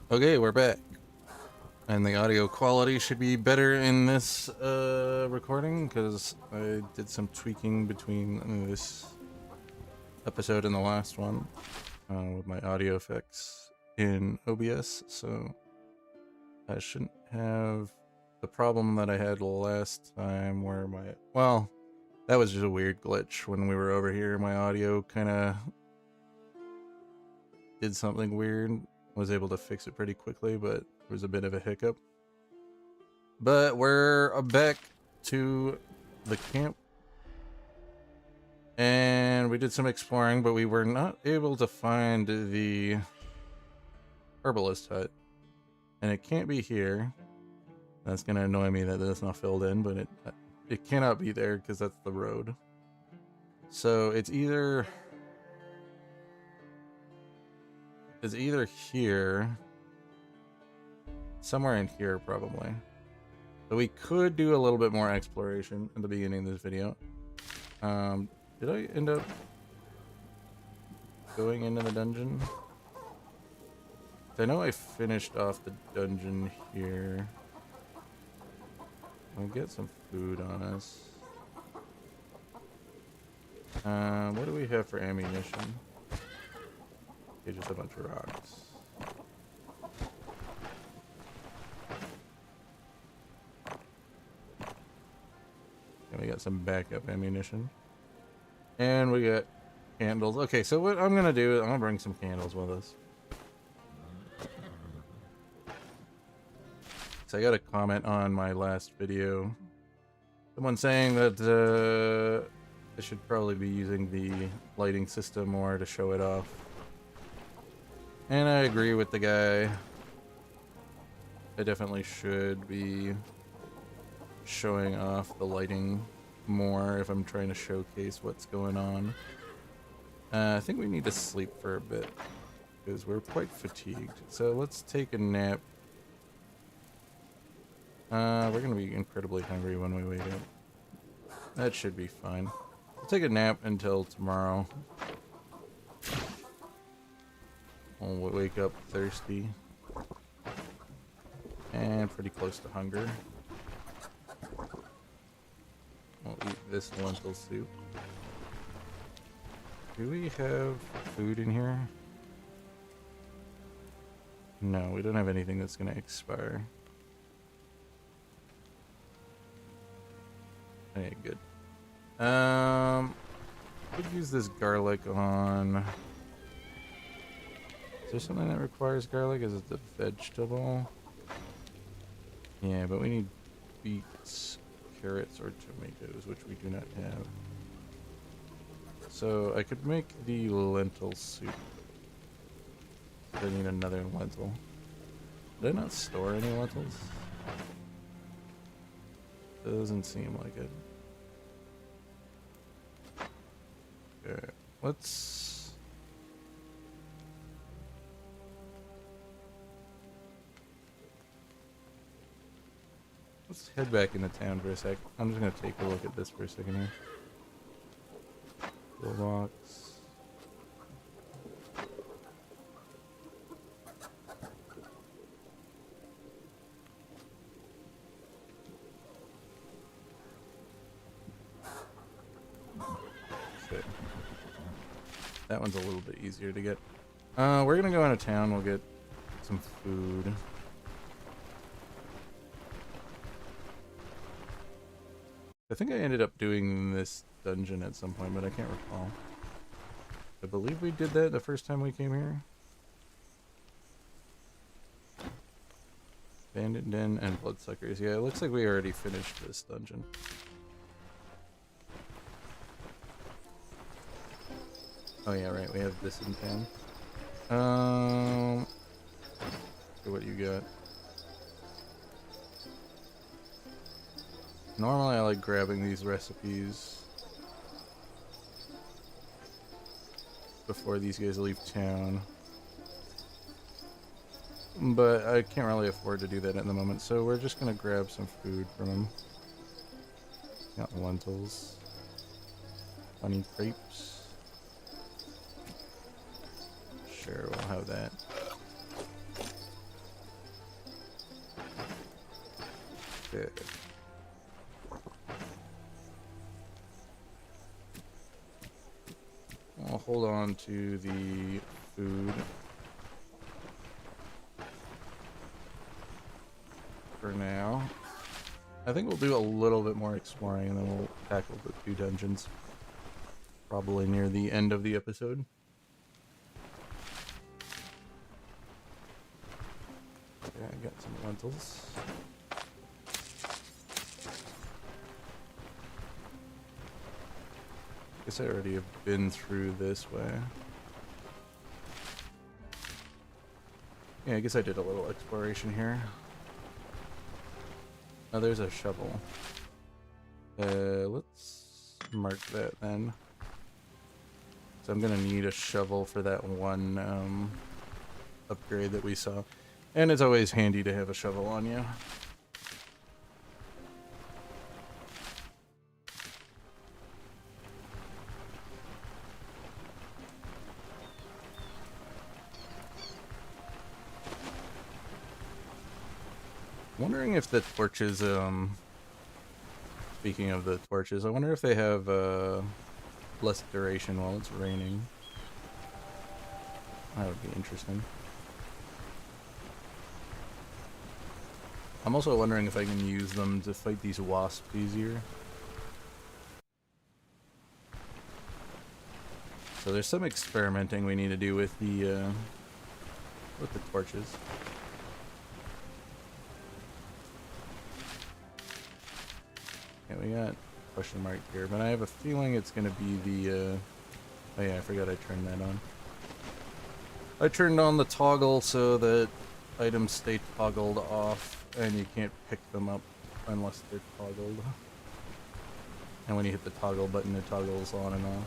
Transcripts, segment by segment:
Okay, we're back. And the audio quality should be better in this recording because I did some tweaking between this episode and the last one with my audio effects in OBS, so I shouldn't have the problem that I had last time where that was just a weird glitch when we were over here. My audio kind of did something weird. Was able to fix it pretty quickly, but there was a bit of a hiccup. But we're back to the camp. And we did some exploring, but we were not able to find the herbalist hut. And it can't be here. That's going to annoy me that it's not filled in, but it cannot be there because that's the road. So it's either here, somewhere in here probably. So we could do a little bit more exploration at the beginning of this video. Did I end up going into the dungeon? I know I finished off the dungeon here. We'll get some food on us. What do we have for ammunition? Okay, just a bunch of rocks. And we got some backup ammunition. And we got candles. Okay, so what I'm gonna do is I'm gonna bring some candles with us. So I got a comment on my last video. Someone saying that I should probably be using the lighting system more to show it off. And I agree with the guy. I definitely should be showing off the lighting more if I'm trying to showcase what's going on. I think we need to sleep for a bit because we're quite fatigued. So let's take a nap. We're gonna be incredibly hungry when we wake up. That should be fine. We'll take a nap until tomorrow. We'll wake up thirsty and pretty close to hunger. We'll eat this lentil soup. Do we have food in here? No, we don't have anything that's gonna expire. Okay, good. Could use this garlic on. Is there something that requires garlic? Is it a vegetable? Yeah, but we need beets, carrots, or tomatoes, which we do not have. So I could make the lentil soup. I need another lentil. Did I not store any lentils? Doesn't seem like it. Okay, let's head back into town for a sec. I'm just gonna take a look at this for a second here. Toolbox. Okay. That one's a little bit easier to get. We're gonna go into town. We'll get some food. I think I ended up doing this dungeon at some point, but I can't recall. I believe we did that the first time we came here. Bandit Den and Bloodsuckers. Yeah, it looks like we already finished this dungeon. Oh yeah, right, we have this in town. So what you got? Normally I like grabbing these recipes before these guys leave town, but I can't really afford to do that at the moment, so we're just gonna grab some food from them. Got lentils, honey crepes. Sure, we'll have that. Okay. I'll hold on to the food for now. I think we'll do a little bit more exploring and then we'll tackle the 2 dungeons. Probably near the end of the episode. Okay, I got some lentils. Guess I already have been through this way. Yeah, I guess I did a little exploration here. Oh, there's a shovel. Let's mark that then. So I'm gonna need a shovel for that one upgrade that we saw. And it's always handy to have a shovel on you. Wondering if the torches, speaking of the torches, I wonder if they have less duration while it's raining. That would be interesting. I'm also wondering if I can use them to fight these wasps easier. So there's some experimenting we need to do with the torches. Yeah, we got question mark here, but I have a feeling it's gonna be the oh yeah, I forgot I turned that on. I turned on the toggle so that items stay toggled off and you can't pick them up unless they're toggled. And when you hit the toggle button, it toggles on and off.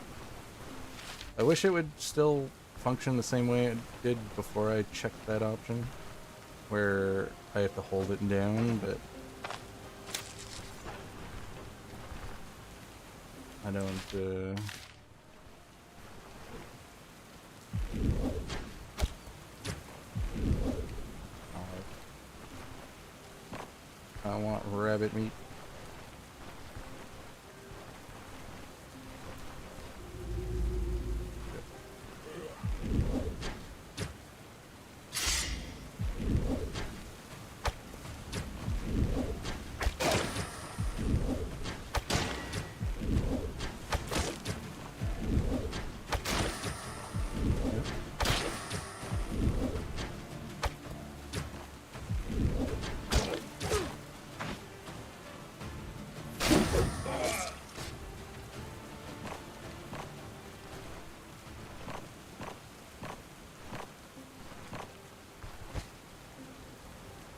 I wish it would still function the same way it did before I checked that option, where I have to hold it down, but I don't, I want rabbit meat.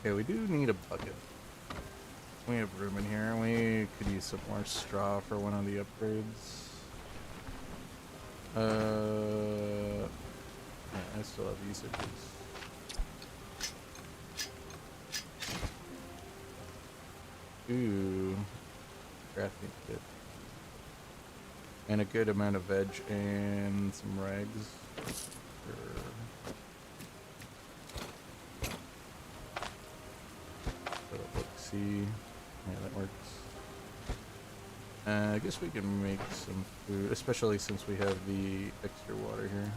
Okay, we do need a bucket. We have room in here. We could use some more straw for one of the upgrades. Yeah, I still have usages. Ooh, crafting kit. And a good amount of veg and some rags. See, yeah, that works. I guess we can make some food, especially since we have the extra water here.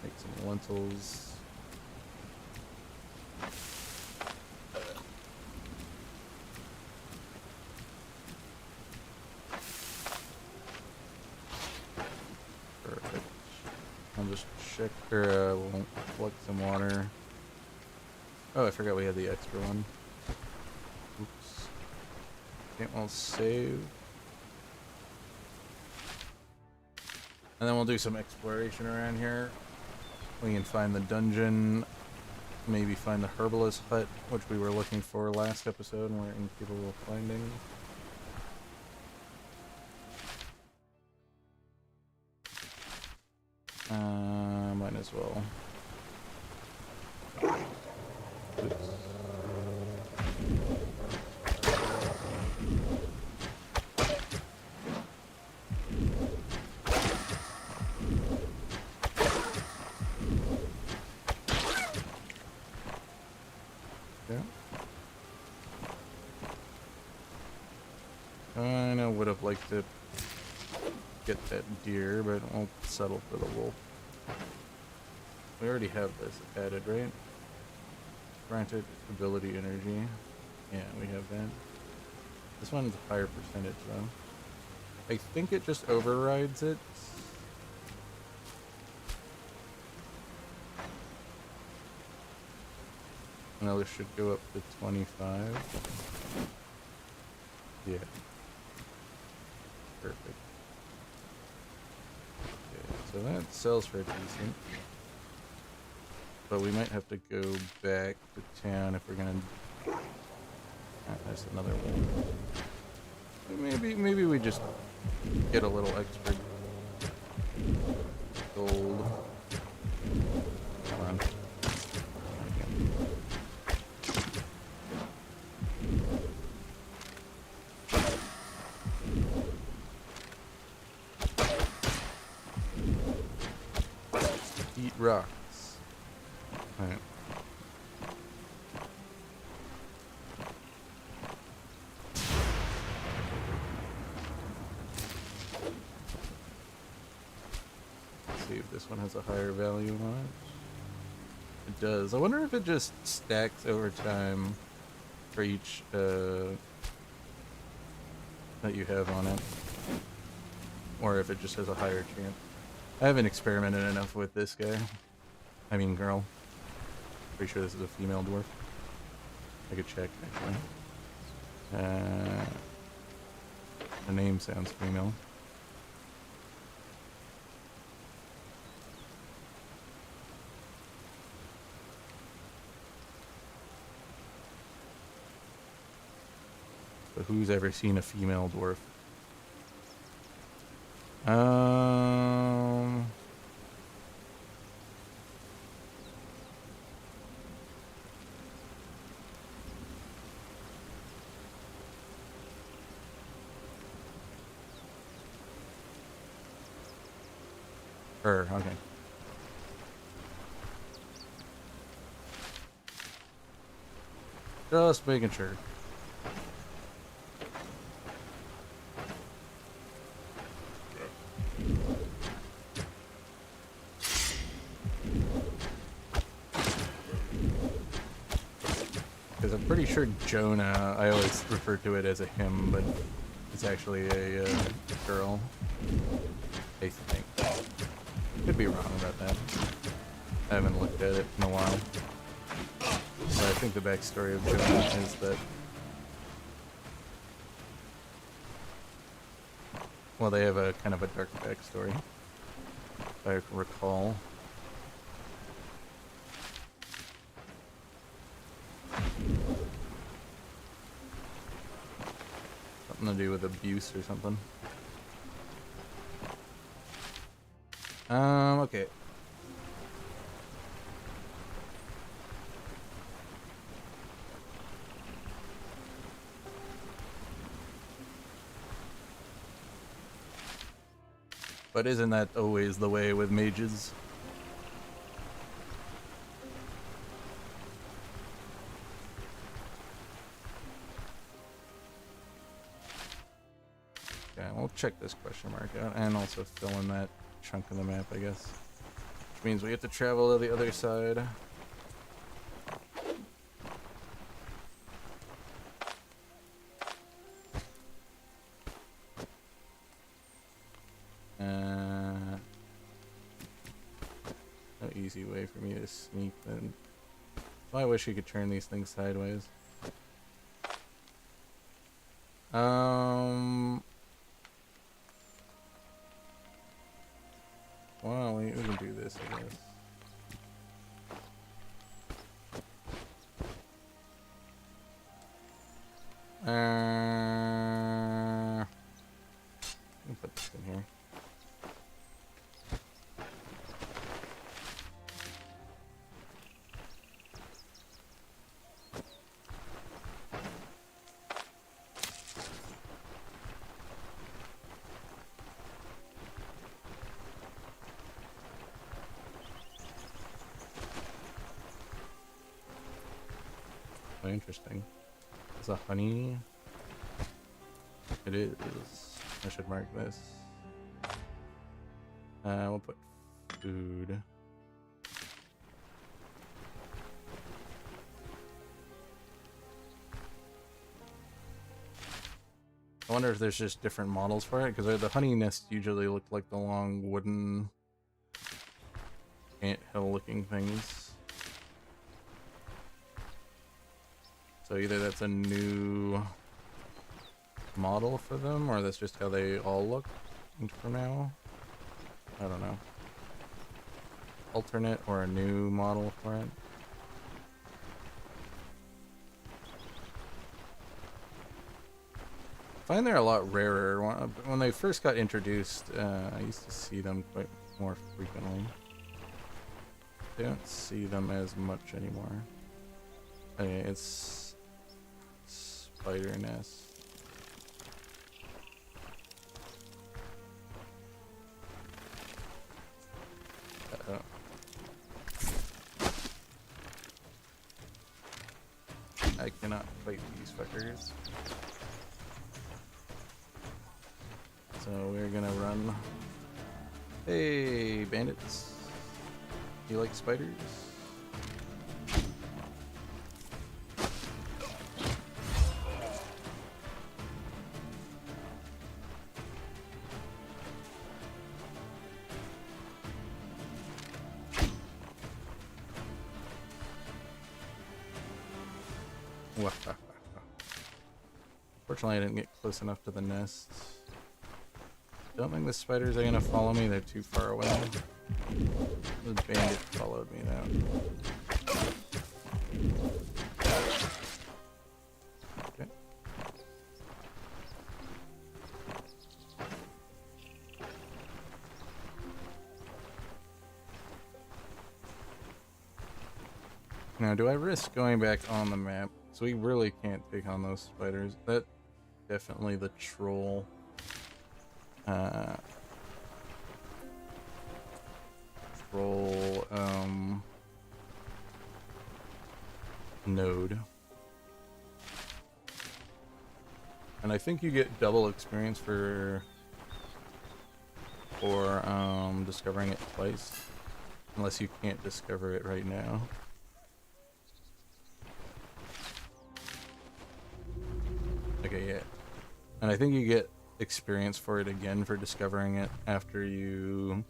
Make some lentils. Perfect. I'll just check, or we'll collect some water. Oh, I forgot we had the extra one. Oops. Okay, we'll save. And then we'll do some exploration around here. We can find the dungeon, maybe find the herbalist hut, which we were looking for last episode and we're incapable of finding. Might as well. Oops. I know would have liked to get that deer, but we'll settle for the wolf. We already have this added, right? Granted ability energy. Yeah, we have that. This one's a higher percentage though. I think it just overrides it. Now this should go up to 25. Yeah. Perfect. Okay, so that sells for decent. But we might have to go back to town if we're gonna... there's another one. Maybe we just get a little extra gold. Come on. Eat rocks. Alright. Let's see if this one has a higher value on it. It does. I wonder if it just stacks over time for each that you have on it. Or if it just has a higher chance. I haven't experimented enough with this guy. I mean girl. Pretty sure this is a female dwarf. I could check, actually. The name sounds female. But who's ever seen a female dwarf? Her, okay. Just making sure. Because I'm pretty sure Jonah, I always refer to it as a him, but it's actually a girl. I think. Could be wrong about that. I haven't looked at it in a while. But I think the backstory of Jonah is that... well, they have a kind of a dark backstory, if I recall. Something to do with abuse or something. Okay. But isn't that always the way with mages? Okay, we'll check this question mark out and also fill in that chunk of the map, I guess. Which means we have to travel to the other side. No easy way for me to sneak then. Well, I wish you could turn these things sideways. Well, we can do this, I guess. Let me put this in here. Interesting. It's a honey. It is. I should mark this. We'll put food. I wonder if there's just different models for it, because the honey nests usually look like the long wooden anthill looking things. So either that's a new model for them, or that's just how they all look for now. I don't know. Alternate or a new model for it. I find they're a lot rarer. When they first got introduced, I used to see them quite more frequently. I don't see them as much anymore. Okay, it's spider nest. Uh-oh. I cannot fight these fuckers. So we're gonna run. Hey, bandits. You like spiders? Fortunately, I didn't get close enough to the nest. Don't think the spiders are gonna follow me, they're too far away. The bandit followed me though. Okay. Now, do I risk going back on the map? So we really can't take on those spiders. That definitely the troll. Node. And I think you get double experience for discovering it twice. Unless you can't discover it right now. Okay, yeah. And I think you get experience for it again for discovering it after you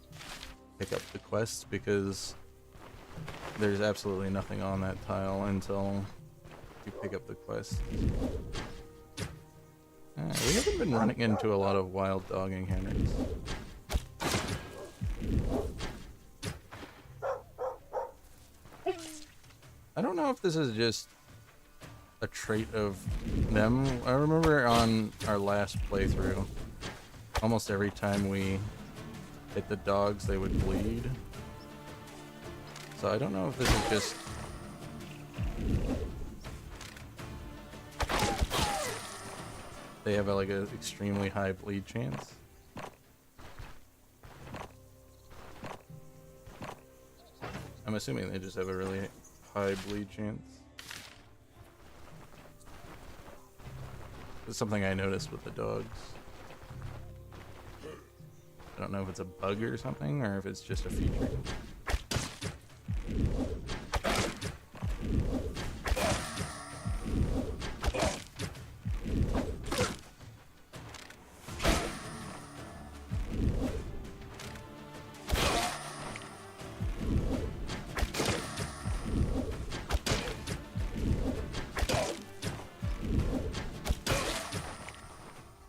pick up the quest, because there's absolutely nothing on that tile until you pick up the quest. We haven't been running into a lot of wild dog encounters. I don't know if this is just a trait of them. I remember on our last playthrough, almost every time we hit the dogs, they would bleed. So I don't know if this is just... they have like an extremely high bleed chance. I'm assuming they just have a really high bleed chance. It's something I noticed with the dogs. I don't know if it's a bug or something, or if it's just a feature.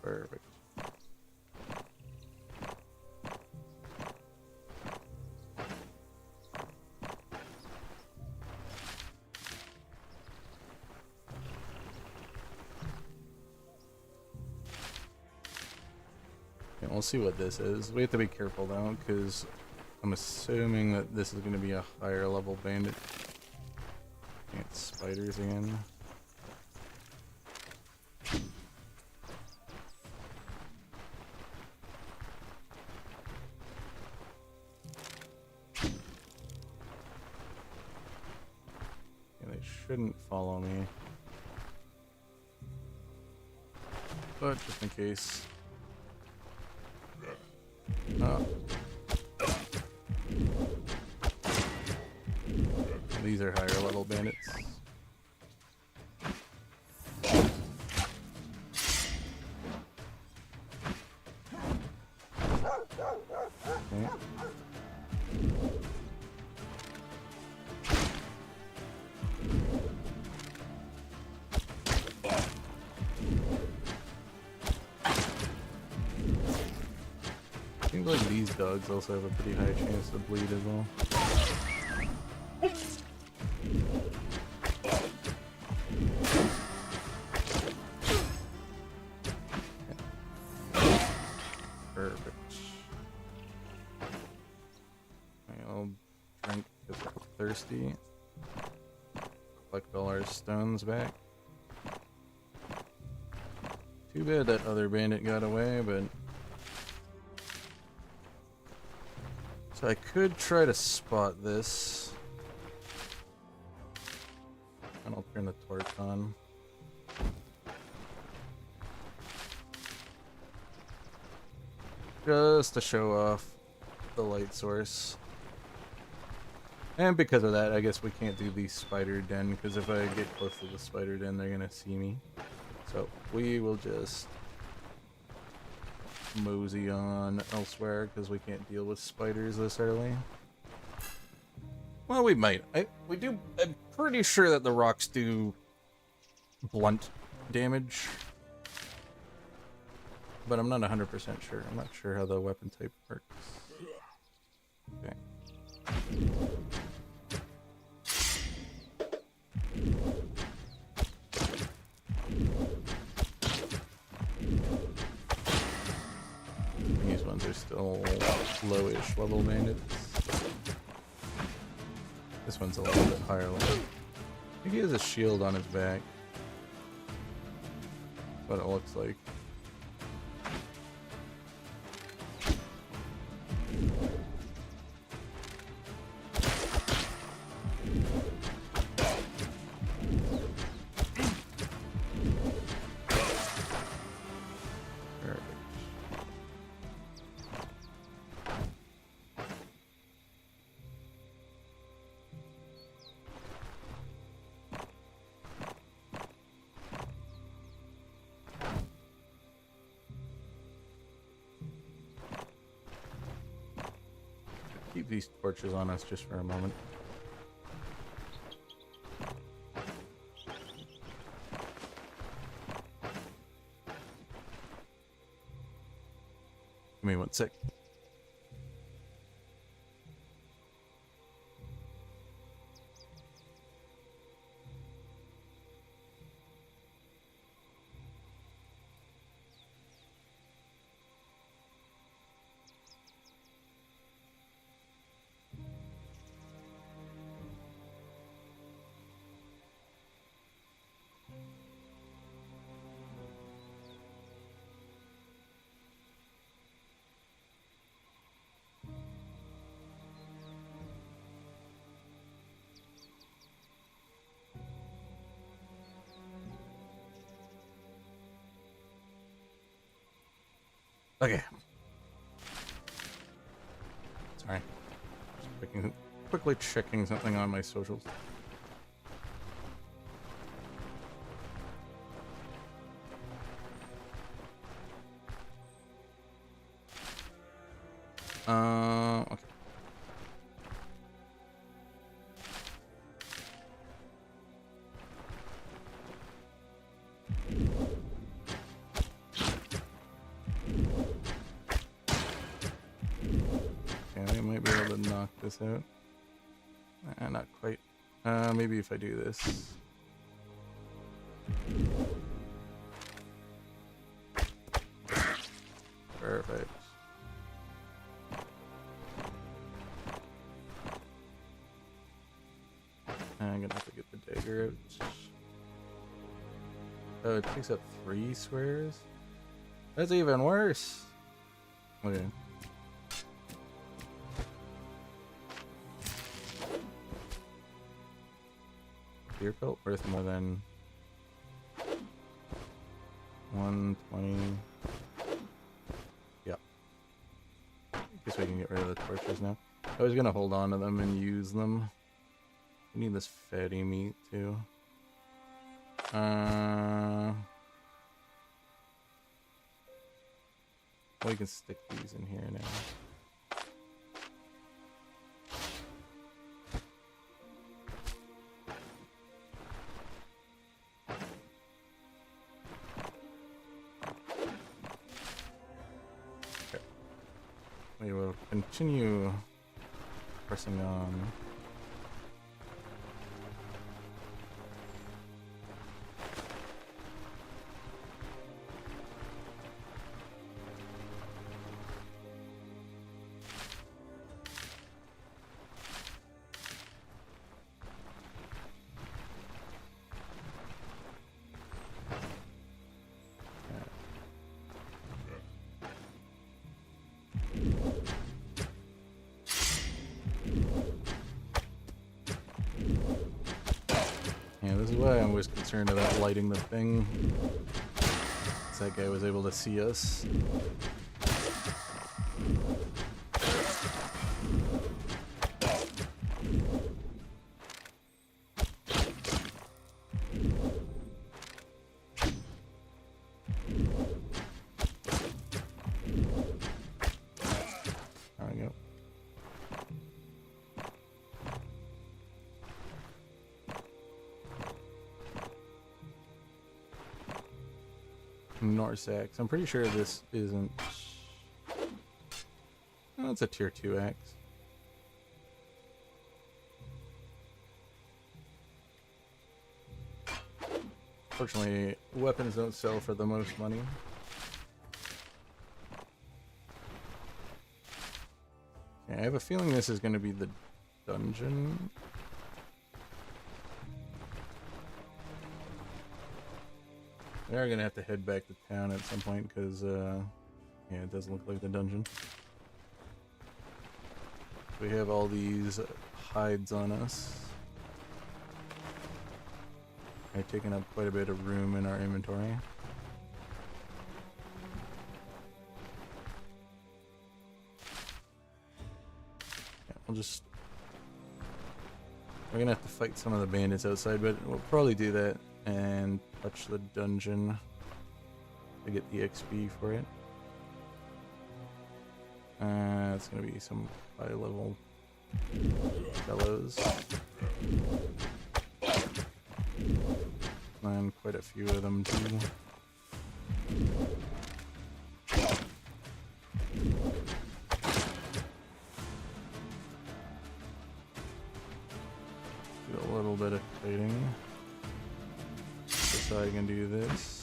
Perfect. Okay, we'll see what this is. We have to be careful though, because I'm assuming that this is going to be a higher level bandit. It's spiders again. Shouldn't follow me. but just in case. Oh. These are higher level bandits. Okay. Seems like these dogs also have a pretty high chance to bleed as well. Perfect. I'll drink because I'm thirsty. Collect all our stones back. Too bad that other bandit got away, but... So I could try to spot this. And I'll turn the torch on. Just to show off the light source. And because of that, I guess we can't do the spider den, because if I get close to the spider den, they're gonna see me. So we will just mosey on elsewhere, because we can't deal with spiders this early. Well, we might. I'm pretty sure that the rocks do blunt damage. But I'm not 100% sure. I'm not sure how the weapon type works. Okay. These ones are still lowish level bandits. This one's a little bit higher level. I think he has a shield on his back. That's what it looks like. Keep these torches on us just for a moment. Give me 1 sec. Okay. Sorry. Just quickly checking something on my socials. Okay. Okay, we might be able to knock this out. Not quite. Maybe if I do this. Perfect. I'm gonna have to get the dagger out. Oh, it takes up 3 squares? That's even worse! Okay. Deer pelt worth more than... 120. Yeah. Guess we can get rid of the torches now. I was gonna hold on to them and use them. We need this fatty meat too. We can stick these in here now. Okay. We will continue pressing on. Yeah, this is why I was concerned about lighting the thing. That guy was able to see us. There we go. Norsax. I'm pretty sure this isn't... Oh, it's a tier 2 axe. Fortunately, weapons don't sell for the most money. Okay, I have a feeling this is going to be the dungeon. We are gonna have to head back to town at some point because, yeah, it does look like the dungeon. We have all these hides on us. They're taking up quite a bit of room in our inventory. Yeah, we'll just... We're gonna have to fight some of the bandits outside, but we'll probably do that and touch the dungeon to get the XP for it. It's gonna be some high level fellows. And quite a few of them too. Do a little bit of trading. So I can do this.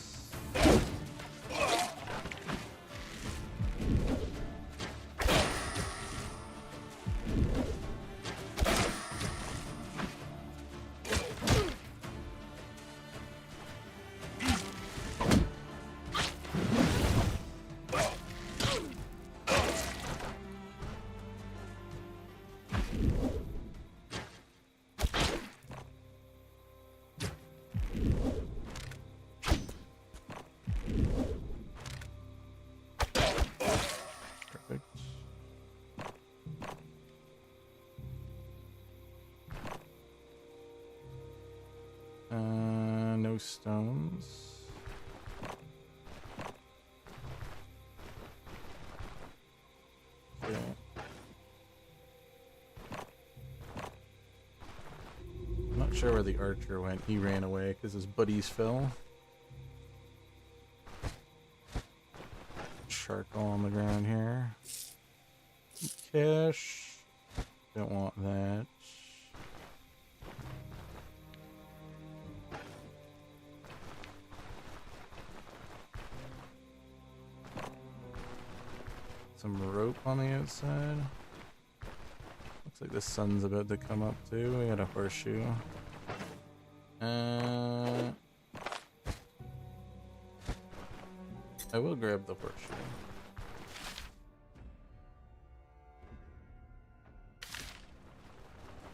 No stones. Okay. I'm not sure where the archer went. He ran away because his buddies fell. Charcoal on the ground here. Cash. Don't want that. Some rope on the outside. Looks like the sun's about to come up too. We got a horseshoe. I will grab the horseshoe.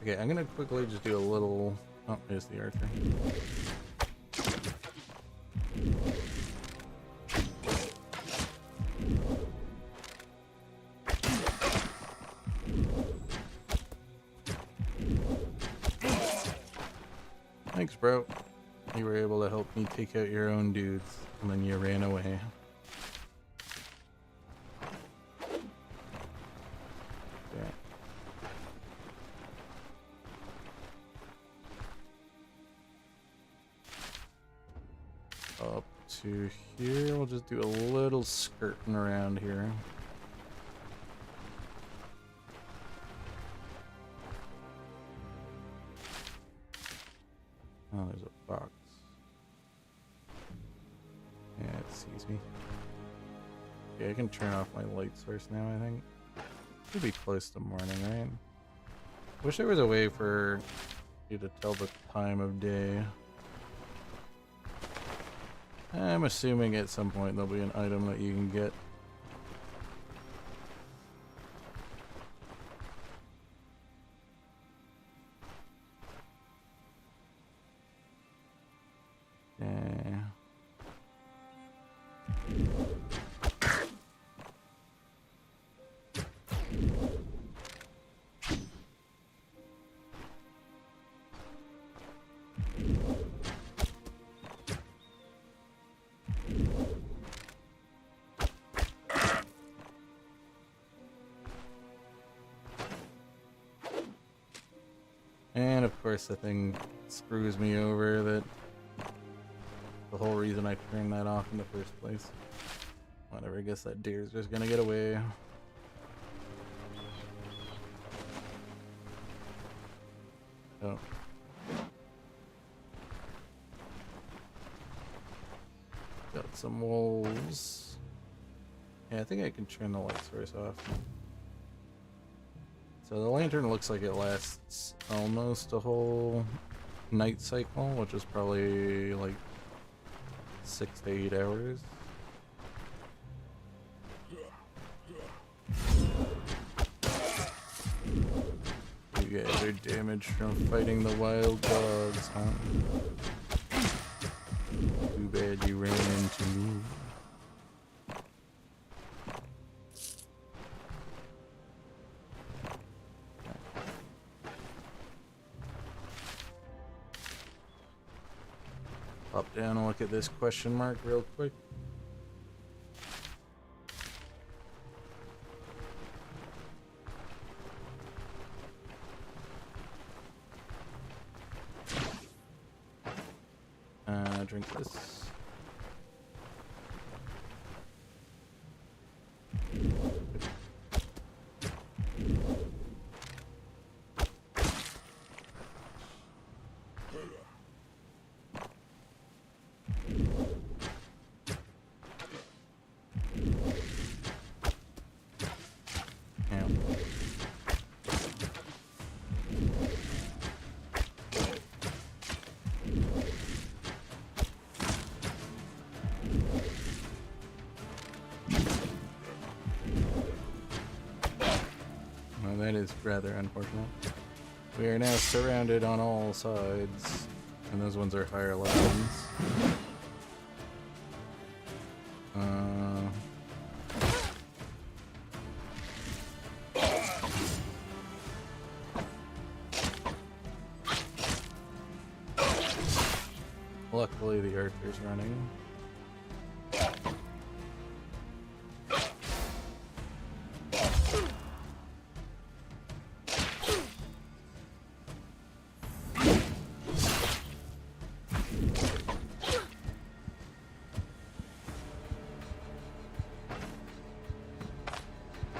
Okay, I'm gonna quickly just do a little... Oh, there's the archer. Thanks, bro. You were able to help me take out your own dudes, and then you ran away. Okay. Up to here, we'll just do a little skirting around here. Oh, there's a box. Yeah, it sees me. Okay, I can turn off my light source now, I think. Should be close to morning, right? Wish there was a way for you to tell the time of day. I'm assuming at some point there'll be an item that you can get. Yeah. And of course the thing screws me over that the whole reason I turned that off in the first place. Whatever, I guess that deer's just gonna get away. Oh. Got some wolves. Yeah, I think I can turn the light source off. So the lantern looks like it lasts almost a whole night cycle, which is probably like 6 to 8 hours. You guys are damaged from fighting the wild dogs, huh? Too bad you ran into me. Pop down and look at this question mark real quick. Drink this. That is rather unfortunate. We are now surrounded on all sides, and those ones are higher levels. Luckily, the archer's running.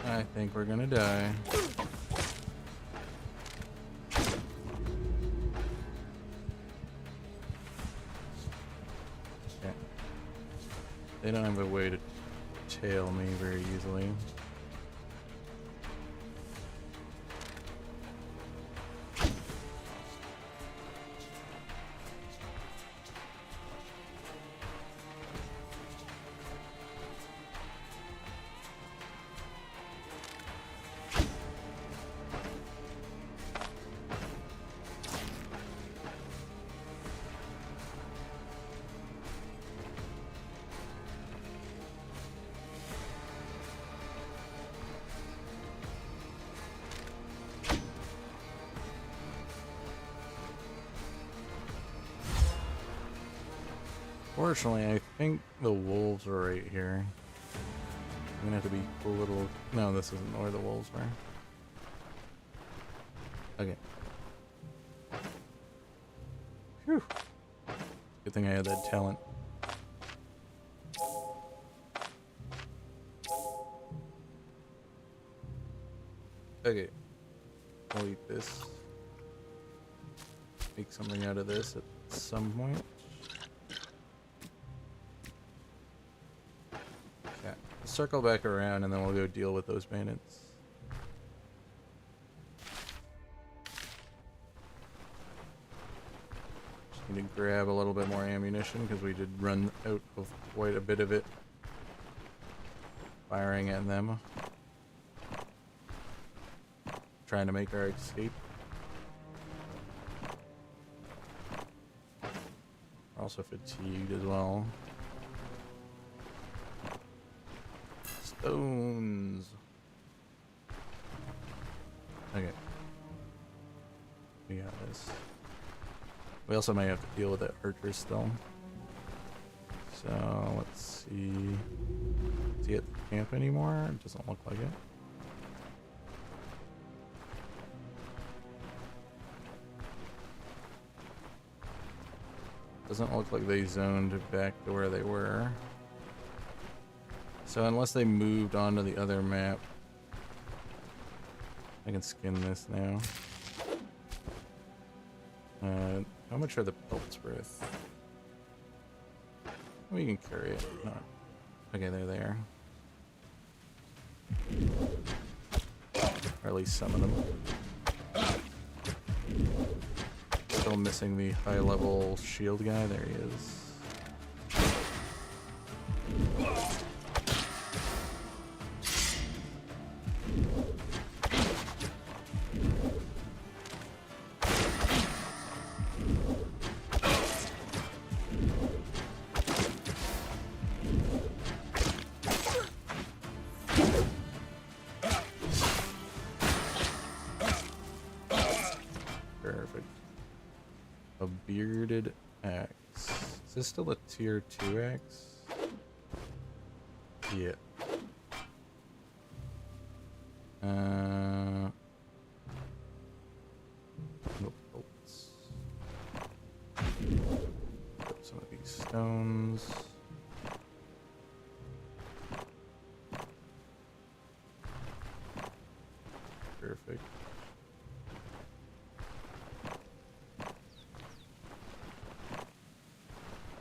I think we're gonna die. Yeah. They don't have a way to tail me very easily. Fortunately, I think the wolves are right here. I'm gonna have to be a little... No, this isn't where the wolves were. Okay. Phew. Good thing I had that talent. Okay. I'll eat this. Make something out of this at some point. Okay. Circle back around and then we'll go deal with those bandits. Just need to grab a little bit more ammunition because we did run out of quite a bit of it firing at them. Trying to make our escape. We're also fatigued as well. Stones. Okay. We got this. We also might have to deal with that archer still. So let's see. Is he at the camp anymore? It doesn't look like it. Doesn't look like they zoned back to where they were. So unless they moved on to the other map, I can skin this now. How much are the pelts worth? We can carry it. No. Okay, they're there. Or at least some of them. Still missing the high level shield guy. There he is. Perfect. A bearded axe. Is this still a tier 2 axe? Yeah. No bolts. Put some of these stones. Perfect.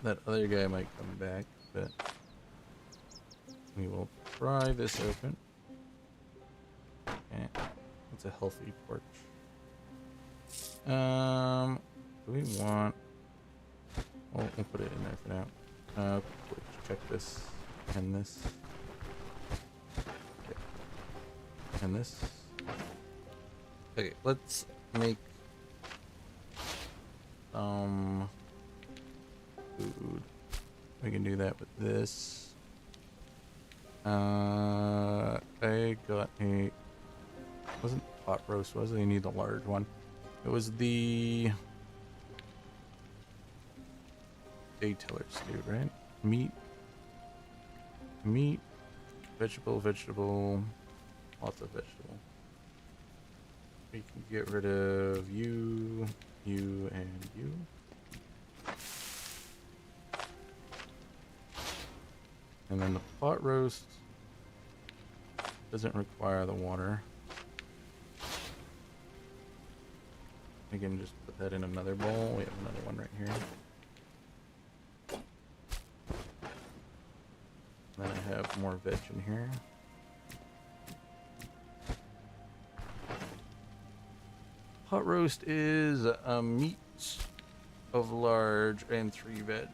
That other guy might come back, but we will pry this open. Okay, it's a healthy torch. Do we want? Well, we'll put it in there for now. Check this and this. Okay. And this. Okay, let's make some food. We can do that with this. I got a... wasn't pot roast, was it? You need the large one. It was the... day tiller stew, right? Meat. Meat. Vegetable. Lots of vegetable. We can get rid of you, and you. And then the pot roast doesn't require the water. We can just put that in another bowl. We have another one right here. Then I have more veg in here. Pot roast is a meat of large and 3 veg.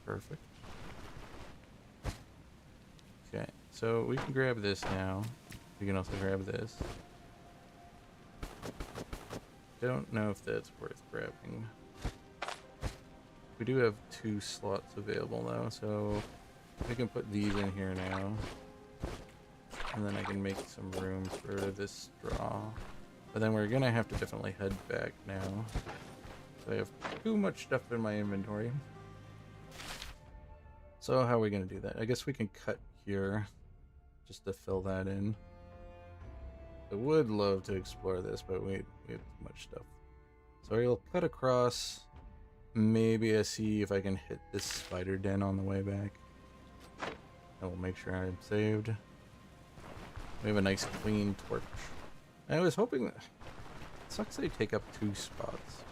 Perfect. Okay, so we can grab this now. We can also grab this. Don't know if that's worth grabbing. We do have 2 slots available though, so we can put these in here now. And then I can make some room for this straw But then we're gonna have to definitely head back now. So I have too much stuff in my inventory. So how are we gonna do that? I guess we can cut here just to fill that in. I would love to explore this, but we have too much stuff. So we'll cut across. Maybe I see if I can hit this spider den on the way back. I will make sure I'm saved. We have a nice clean torch. I was hoping that... It sucks they take up 2 spots.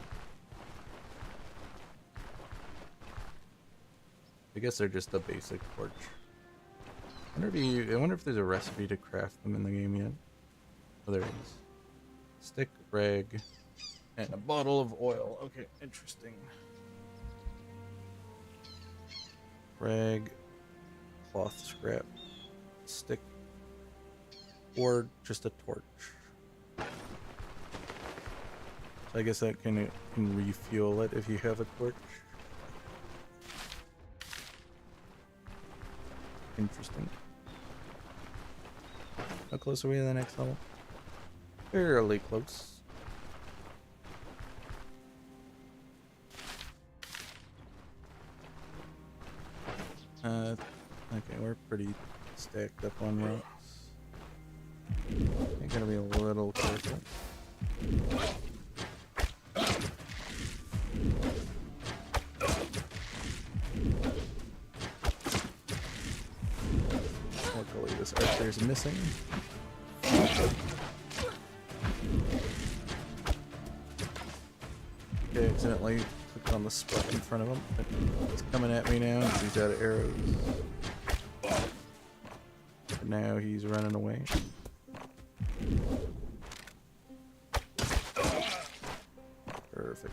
I guess they're just a basic torch. I wonder if there's a recipe to craft them in the game yet. Oh, there it is. Stick, rag, and a bottle of oil. Okay, interesting. Rag, cloth scrap, stick, or just a torch. So I guess that can refuel it if you have a torch. Interesting. How close are we to the next level? Fairly close. Okay, we're pretty stacked up on rocks. I gotta be a little careful. Luckily, this archer's missing. Okay, accidentally clicked on the spot in front of him. He's coming at me now. He's out of arrows. But now he's running away. Perfect.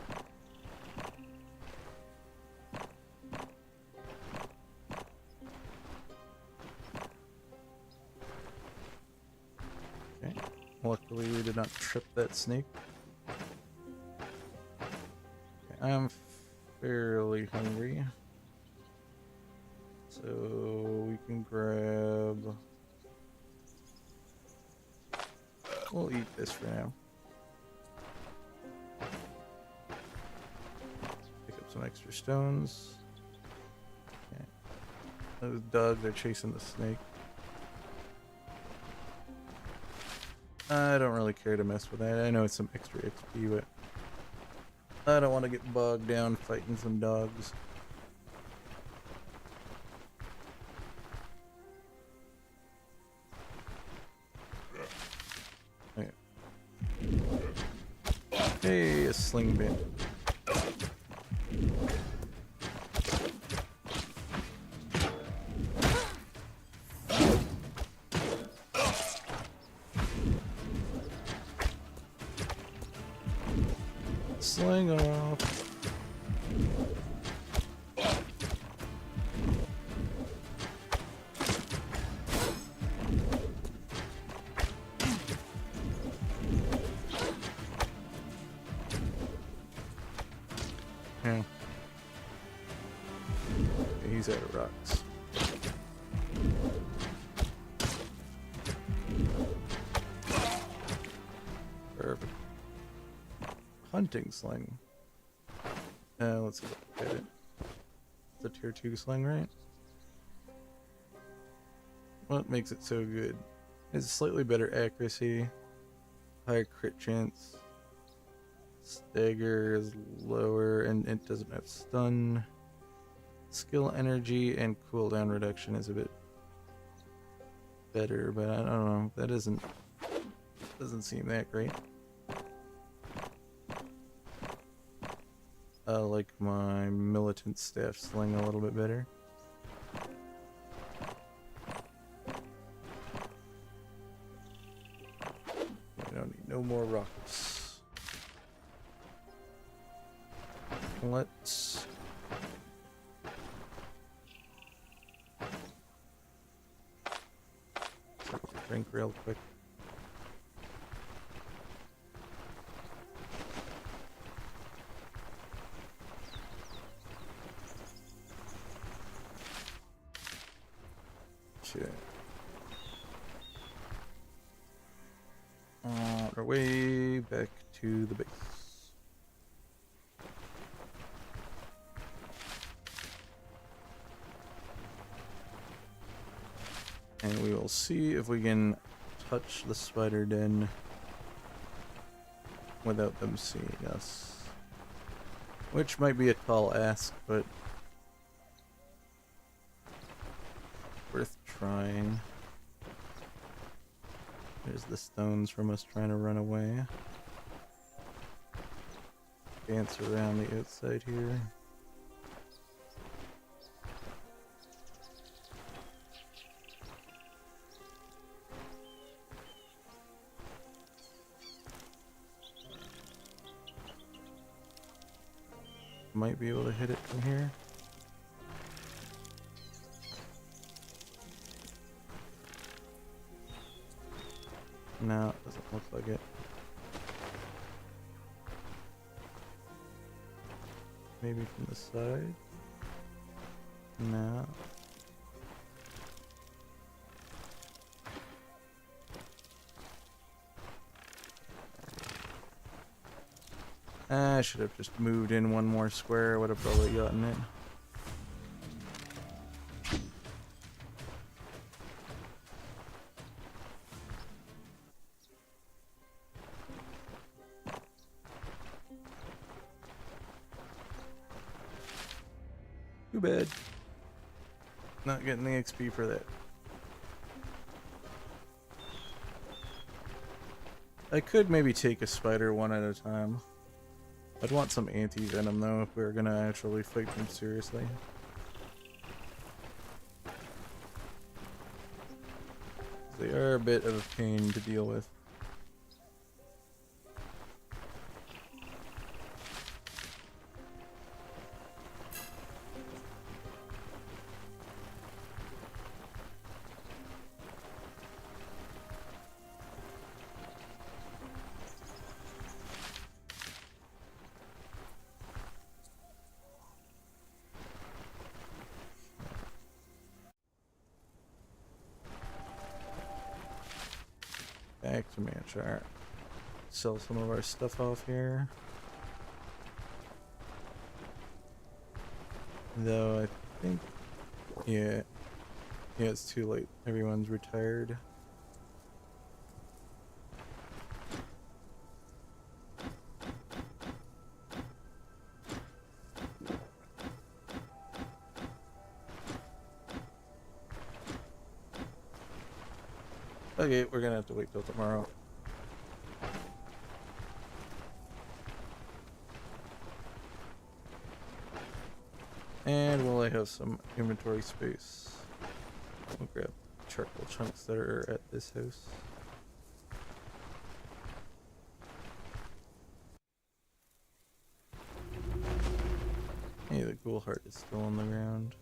Okay. Luckily, we did not trip that snake. I'm fairly hungry, so we can grab... We'll eat this for now. Pick up some extra stones. Okay. Those dogs are chasing the snake. I don't really care to mess with that. I know it's some extra XP, but I don't want to get bogged down fighting some dogs. Okay. Hey, a sling bin. Sling off. Yeah. He's out of rocks. Perfect. Hunting sling. Let's look at it. It's a tier 2 sling, right? What makes it so good? It's slightly better accuracy, higher crit chance, stagger is lower, and it doesn't have stun. Skill energy and cooldown reduction is a bit better, but I don't know. That doesn't seem that great. I like my militant staff sling a little bit better. We don't need no more rockets. Let's drink real quick. Okay. On our way back to the base. And we will see if we can touch the spider den without them seeing us. Which might be a tall ask, but worth trying. There's the stones from us trying to run away. Dance around the outside here. Might be able to hit it from here. No, it doesn't look like it. Maybe from the side? No. I should have just moved in one more square, would have probably gotten it. Too bad. Not getting the XP for that. I could maybe take a spider one at a time. I'd want some anti-venom though if we were gonna actually fight them seriously. They are a bit of a pain to deal with. Back to Manchar. Sell some of our stuff off here. Though I think, yeah, it's too late. Everyone's retired. Okay, we're gonna have to wait till tomorrow. And while I have some inventory space, we'll grab charcoal chunks that are at this house. Hey, the ghoul heart is still on the ground.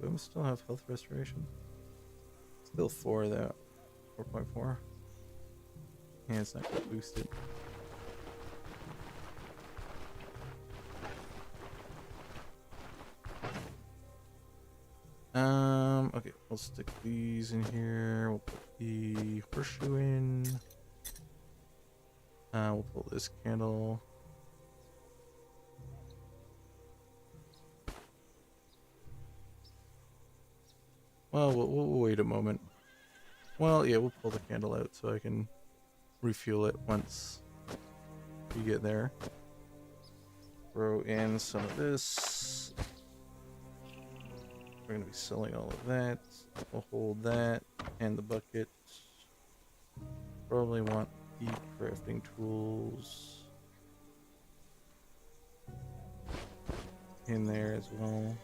Do I still have health restoration? Still 4 though. 4.4. Yeah, it's not quite boosted. Okay, we'll stick these in here. We'll put the horseshoe in. We'll pull this candle. Well, we'll wait a moment. Well, yeah, we'll pull the candle out so I can refuel it once we get there. Throw in some of this. We're going to be selling all of that. We'll hold that and the bucket. Probably want the crafting tools in there as well.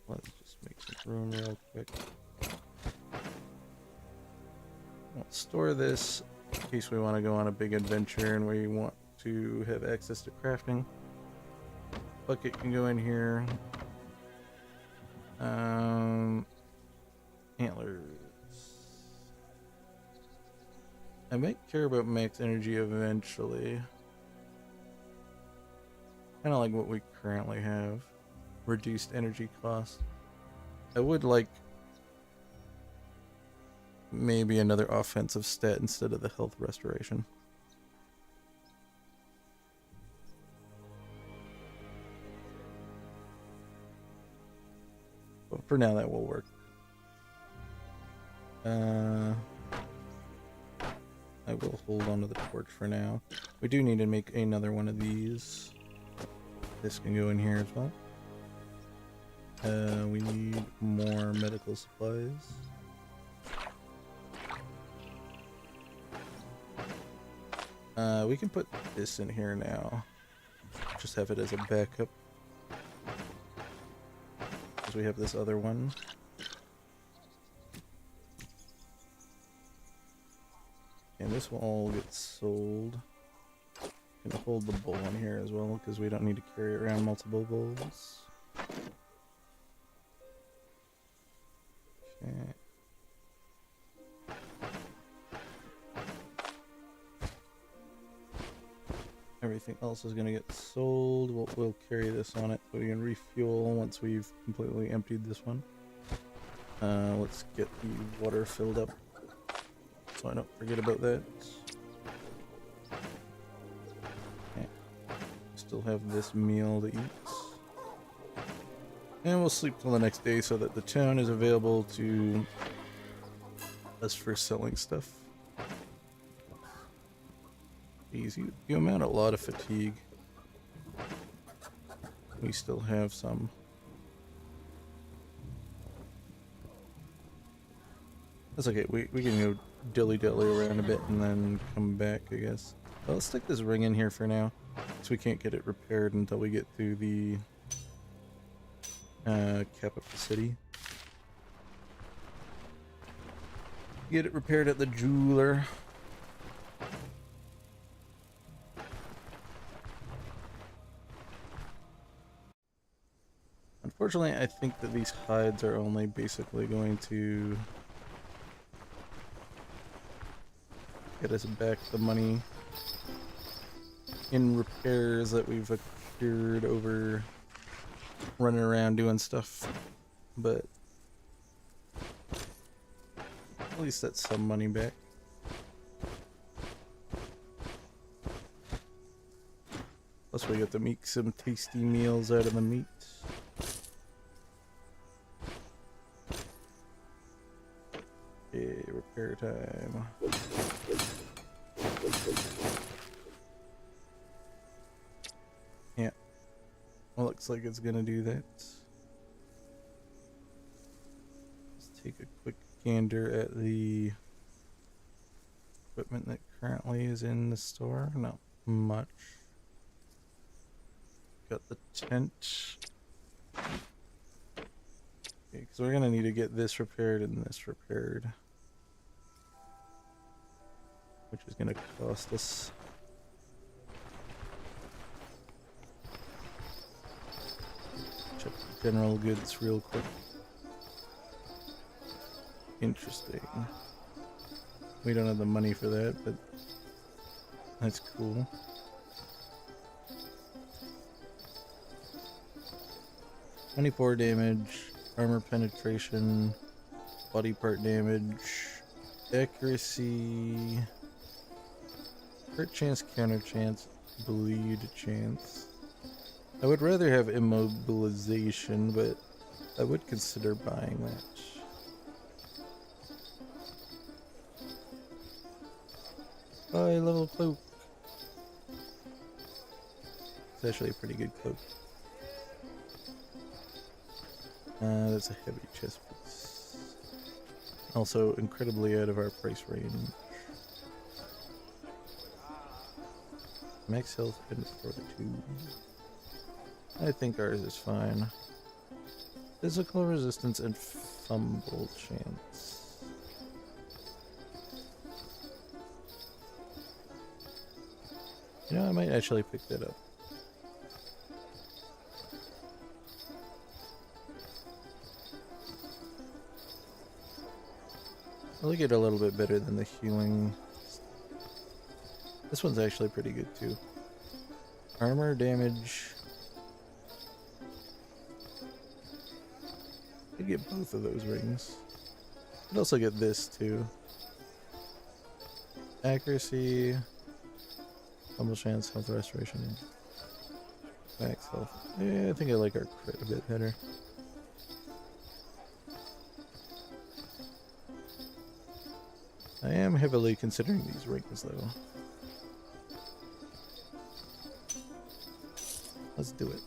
Let's just make some room real quick. We'll store this in case we want to go on a big adventure and we want to have access to crafting. Bucket can go in here. Antlers. I might care about max energy eventually. Kind of like what we currently have. Reduced energy cost. I would like maybe another offensive stat instead of the health restoration. But for now, that will work. I will hold on to the torch for now. We do need to make another one of these. This can go in here as well. We need more medical supplies. We can put this in here now. Just have it as a backup. Because we have this other one. And this will all get sold. Gonna hold the bowl in here as well, because we don't need to carry around multiple bowls. Okay. Everything else is gonna get sold. We'll carry this on it so we can refuel once we've completely emptied this one. Let's get the water filled up so I don't forget about that. Okay. Still have this meal to eat. And we'll sleep till the next day so that the town is available to us for selling stuff. Jeez, you amount a lot of fatigue. We still have some. That's okay, we can go dilly-dilly around a bit and then come back, I guess. Well, let's stick this ring in here for now, so we can't get it repaired until we get through the cap up the city. Get it repaired at the jeweler. Unfortunately, I think that these hides are only basically going to get us back the money in repairs that we've accrued over running around doing stuff, but at least that's some money back. Plus we get to make some tasty meals out of the meat. Okay, repair time. Yeah. Well, looks like it's gonna do that. Let's take a quick gander at the equipment that currently is in the store. Not much. Got the tent. Okay, because we're gonna need to get this repaired and this repaired, which is gonna cost us. Check the general goods real quick. Interesting. We don't have the money for that, but that's cool. $24 damage, armor penetration, body part damage, accuracy, crit chance, counter chance, bleed chance. I would rather have immobilization, but I would consider buying that. High level cloak. It's actually a pretty good cloak. That's a heavy chest piece. Also incredibly out of our price range. Max health and fortitude. I think ours is fine. Physical resistance and fumble chance. You know, I might actually pick that up. I like it a little bit better than the healing. This one's actually pretty good too. Armor damage. I get both of those rings. I'd also get this too. Accuracy, humble chance, health restoration, max health. Yeah, I think I like our crit a bit better. I am heavily considering these rings though. Let's do it.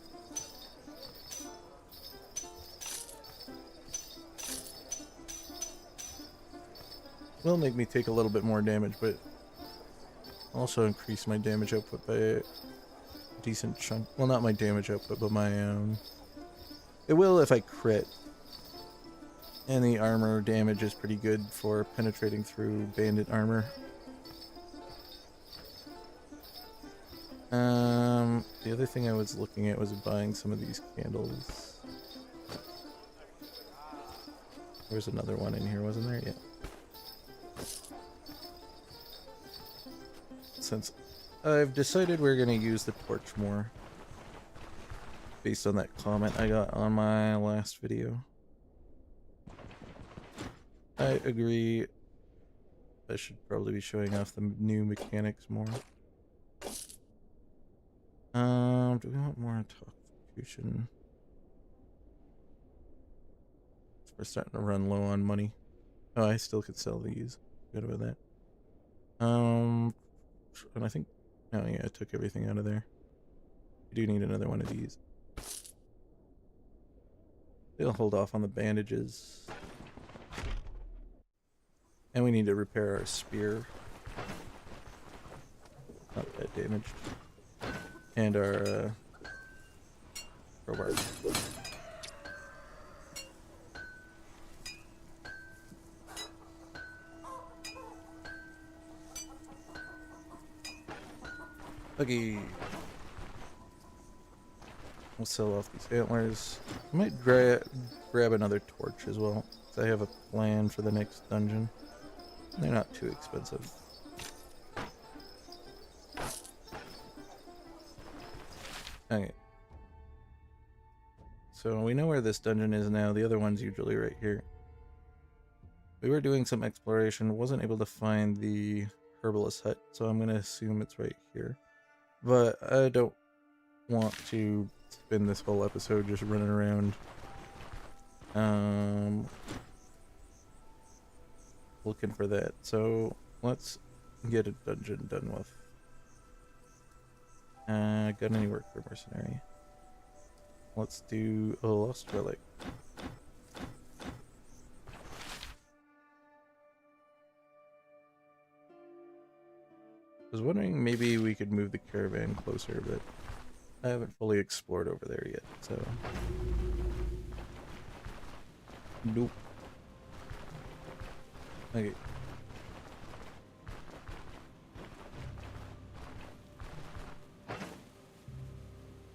Will make me take a little bit more damage, but also increase my damage output by a decent chunk. Well, not my damage output, but my it will if I crit. And the armor damage is pretty good for penetrating through bandit armor. The other thing I was looking at was buying some of these candles. There was another one in here, wasn't there? Yeah. Since I've decided we're going to use the torch more, based on that comment I got on my last video. I agree. I should probably be showing off the new mechanics more. Do we want more intoxication? We're starting to run low on money. Oh, I still could sell these. Good about that. And I think, oh yeah, I took everything out of there. I do need another one of these. They'll hold off on the bandages. And we need to repair our spear. Not that damaged. And our crowbar. Okay. We'll sell off these antlers. I might grab another torch as well, because I have a plan for the next dungeon. They're not too expensive. Okay. So we know where this dungeon is now. The other one's usually right here. We were doing some exploration, wasn't able to find the herbalist hut, so I'm going to assume it's right here. But I don't want to spend this whole episode just running around looking for that. So let's get a dungeon done with. Got any work for mercenary? Let's do a lost relic. I was wondering maybe we could move the caravan closer, but I haven't fully explored over there yet, so nope. Okay.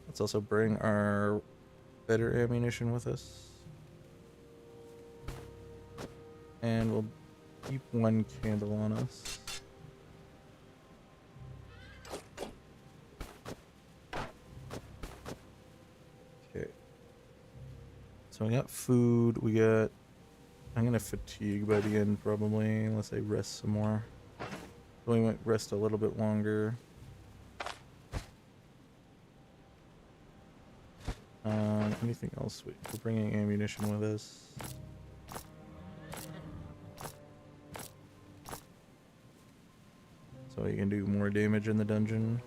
Let's also bring our better ammunition with us. And we'll keep one candle on us. Okay. So we got food, we got... I'm gonna fatigue by the end probably, unless I rest some more. So we might rest a little bit longer. Anything else? We're bringing ammunition with us. So you can do more damage in the dungeon.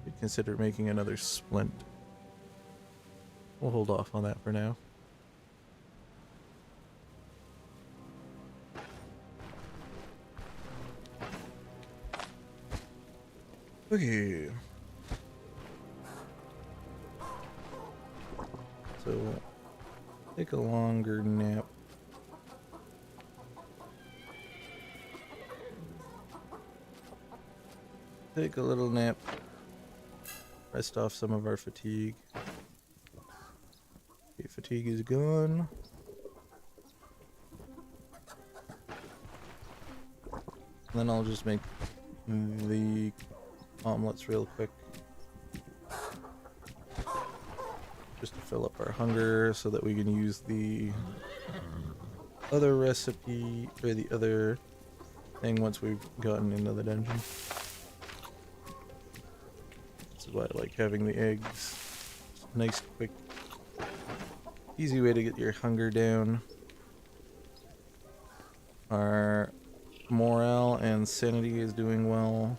Could consider making another splint. We'll hold off on that for now. Okay. So, take a longer nap. Take a little nap. Rest off some of our fatigue. Okay, fatigue is gone. And then I'll just make the omelets real quick. Just to fill up our hunger so that we can use the other recipe, or the other thing once we've gotten into the dungeon. This is why I like having the eggs. Nice, quick, easy way to get your hunger down. Our morale and sanity is doing well.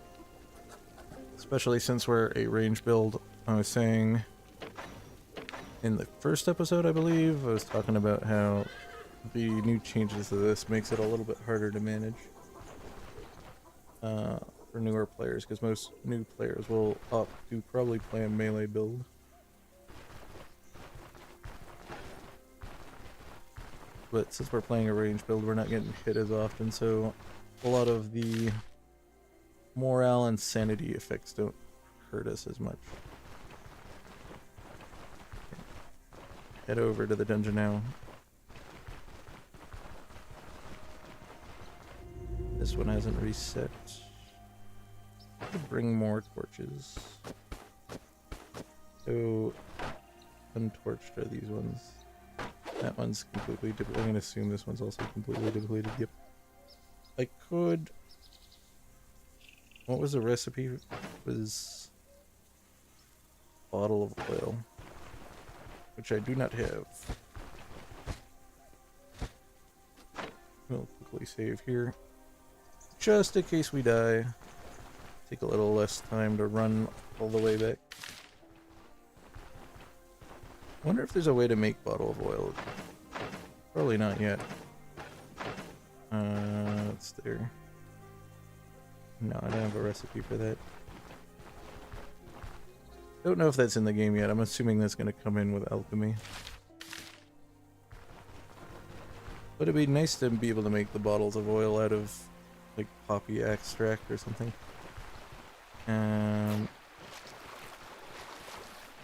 Especially since we're a range build. I was saying in the first episode, I believe, I was talking about how the new changes to this makes it a little bit harder to manage for newer players, because most new players will opt to probably play a melee build. But since we're playing a range build, we're not getting hit as often, so a lot of the morale and sanity effects don't hurt us as much. Head over to the dungeon now. This one hasn't reset. I could bring more torches. So, untorched are these ones. That one's completely depleted. I'm gonna assume this one's also completely depleted. Yep. I could... What was the recipe? It was... bottle of oil. Which I do not have. We'll quickly save here. Just in case we die. Take a little less time to run all the way back. Wonder if there's a way to make bottle of oil. Probably not yet. It's there. No, I don't have a recipe for that. Don't know if that's in the game yet. I'm assuming that's going to come in with alchemy. But it'd be nice to be able to make the bottles of oil out of, like, poppy extract or something.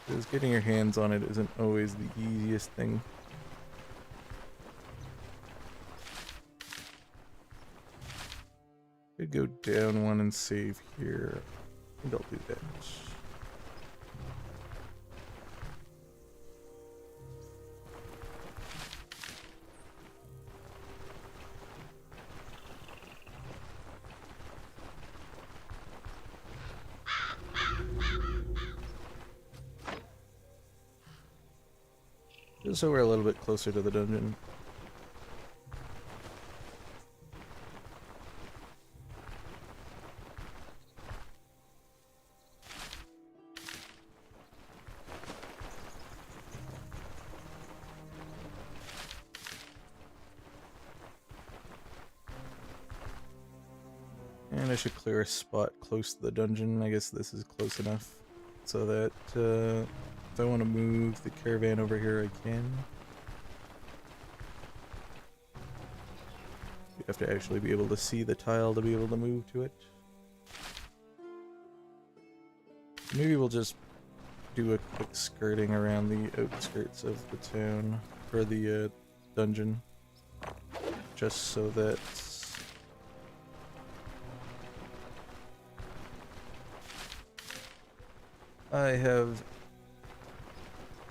Because getting your hands on it isn't always the easiest thing. Could go down one and save here. I think I'll do that. Just so we're a little bit closer to the dungeon. And I should clear a spot close to the dungeon. I guess this is close enough so that if I want to move the caravan over here, I can. You have to actually be able to see the tile to be able to move to it. Maybe we'll just do a quick skirting around the outskirts of the town, or the dungeon, just so that I have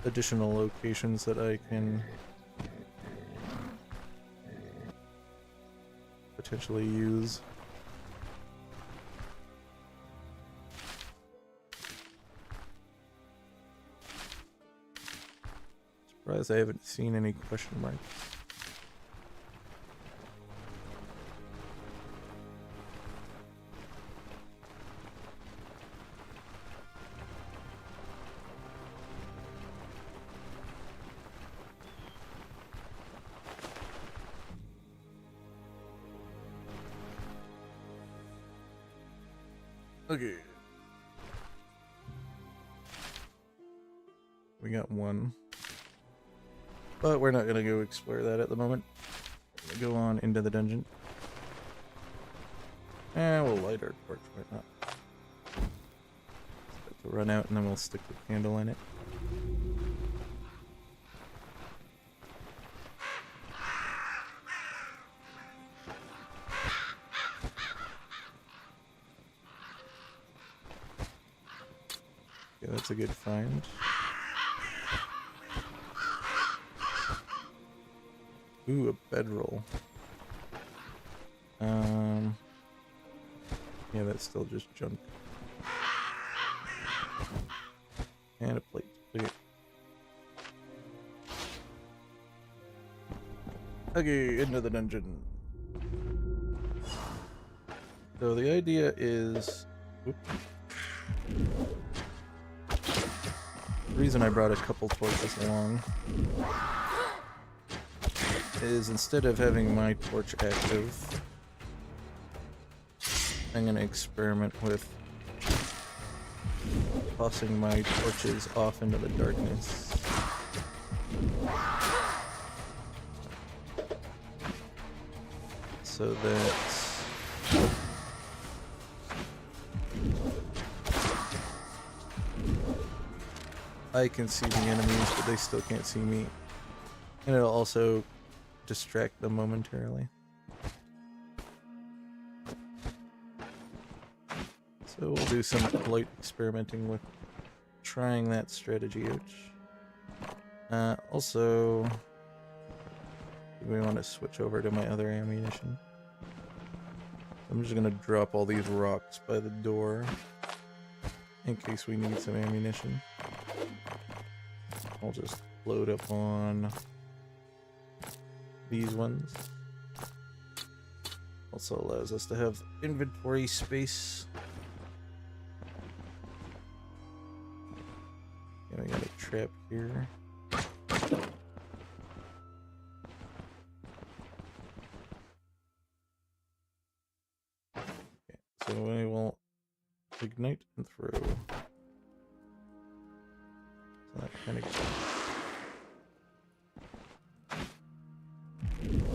additional locations that I can potentially use. Surprised I haven't seen any question marks. Okay. We got one. But we're not gonna go explore that at the moment. We're gonna go on into the dungeon. And we'll light our torch, why not? Start to run out and then we'll stick the candle in it. that's a good find. Ooh, a bedroll. Yeah, that's still just junk. And a plate. Okay, into the dungeon. So the idea is... Oops. The reason I brought a couple torches along is instead of having my torch active, I'm going to experiment with tossing my torches off into the darkness. So that I can see the enemies, but they still can't see me. And it'll also distract them momentarily. So we'll do some light experimenting with trying that strategy out. Also, we want to switch over to my other ammunition. I'm just going to drop all these rocks by the door in case we need some ammunition. I'll just load up on these ones. Also allows us to have inventory space. And we got a trap here. Okay, so we will ignite and throw. So that kind of...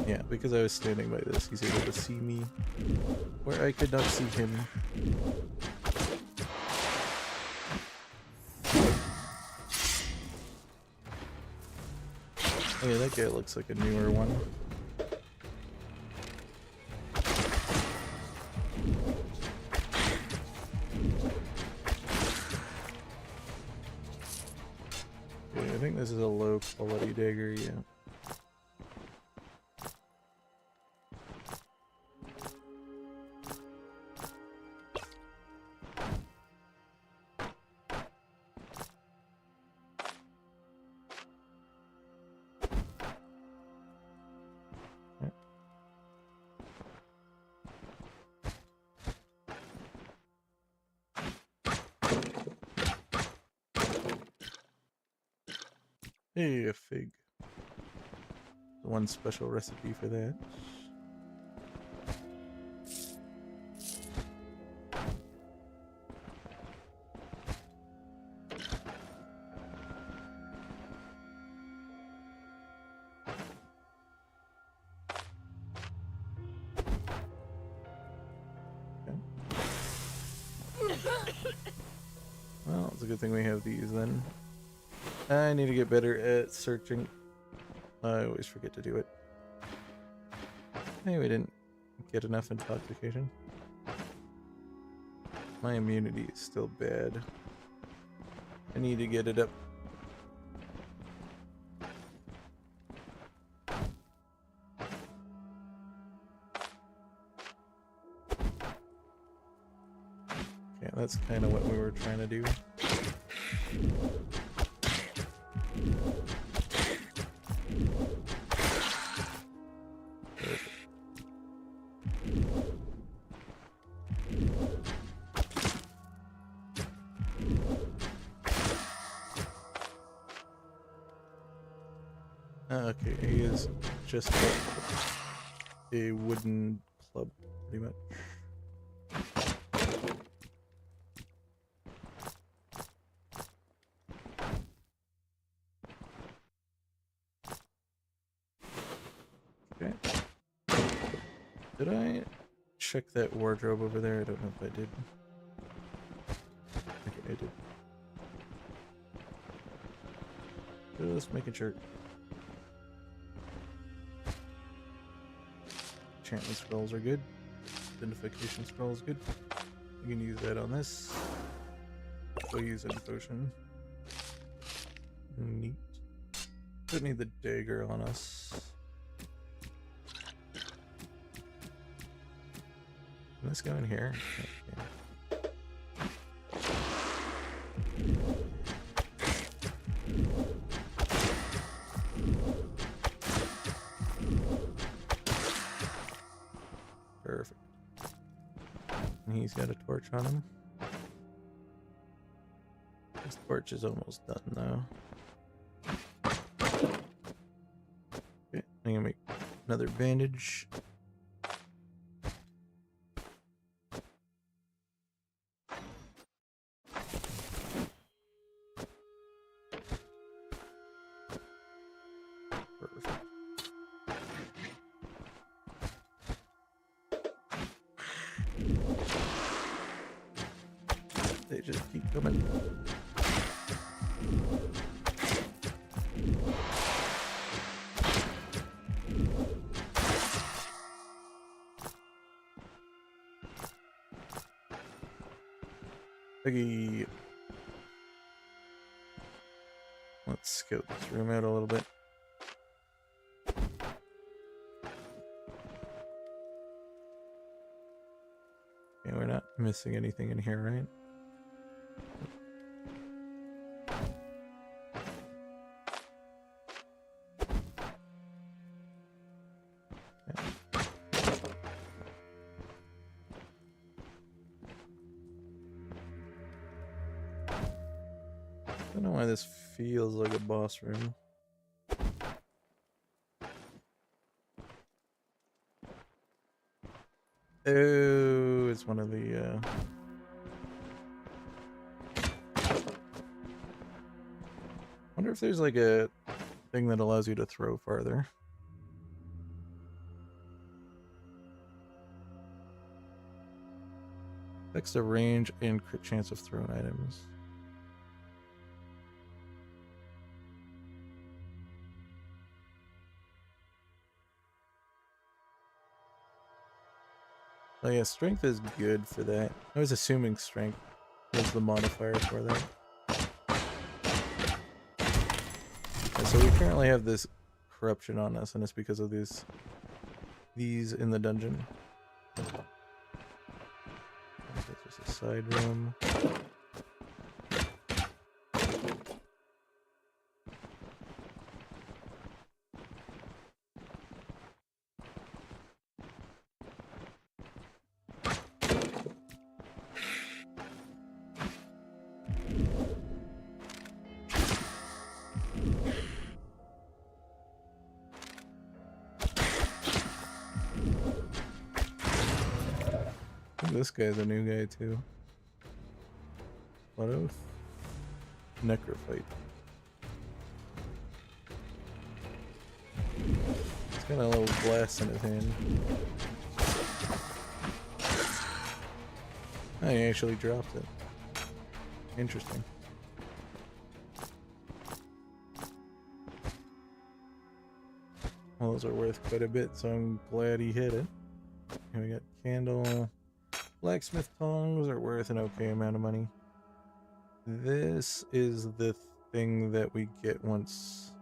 Yeah, because I was standing by this, he's able to see me where I could not see him. Oh yeah, that guy looks like a newer one. Okay, I think this is a low quality dagger, yeah. Hey, a fig. One special recipe for that. Okay. Well, it's a good thing we have these then. I need to get better at searching. I always forget to do it. Hey, we didn't get enough intoxication. My immunity is still bad. I need to get it up. Okay, that's kind of what we were trying to do. Okay, he is just a wooden club, pretty much. Okay. Did I check that wardrobe over there? I don't know if I did. Okay, I did. Just making sure. Enchantment spells are good. Identification spell is good. You can use that on this. poison potion. Neat. Don't need the dagger on us. Can this go in here? Okay. Perfect. And he's got a torch on him. This torch is almost done though. Okay, I'm gonna make another bandage. Perfect. They just keep coming. Piggy. Let's scout this room out a little bit. Okay, we're not missing anything in here, right? I don't know why this feels like a boss room. Oh, it's one of the wonder if there's like a thing that allows you to throw farther. Affects the range and crit chance of thrown items. Oh yeah, strength is good for that. I was assuming strength was the modifier for that. And so we currently have this corruption on us, and it's because of these in the dungeon. That's just a side room. This guy's a new guy too. What oath? Necrophyte. He's got a little glass in his hand. Oh, he actually dropped it. Interesting. Well, those are worth quite a bit, so I'm glad he hit it. And we got candle. Blacksmith tongs are worth an okay amount of money. This is the thing that we get once.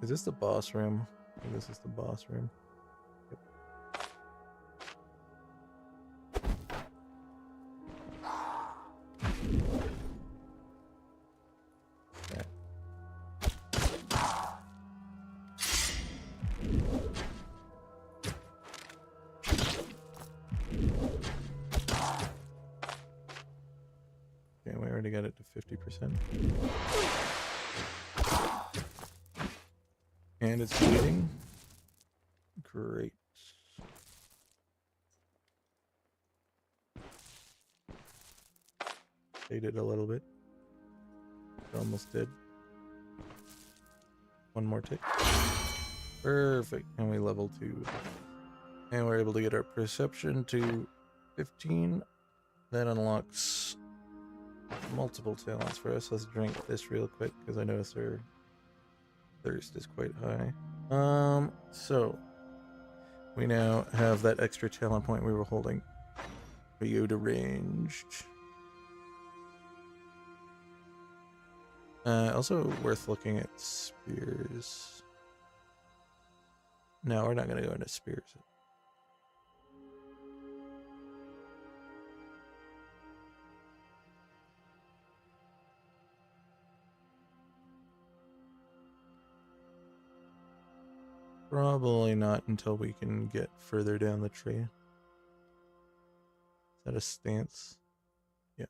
Is this the boss room? I think this is the boss room. Yep. Okay. Okay, we already got it to 50%. And it's bleeding. Great. Faded a little bit. It almost did. One more tick. Perfect. And we level 2. And we're able to get our perception to 15. That unlocks multiple talents for us. Let's drink this real quick because I notice our thirst is quite high. So we now have that extra talent point we were holding. Yoda ranged. Also worth looking at spears. No, we're not going to go into spears. Probably not until we can get further down the tree. Is that a stance? Yeah.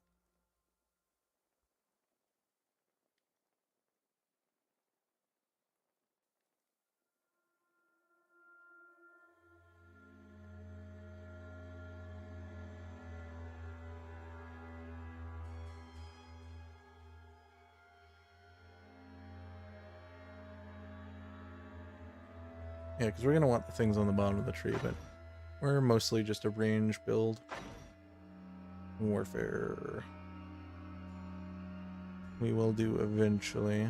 Yeah, because we're going to want the things on the bottom of the tree, but we're mostly just a range build. Warfare. We will do eventually.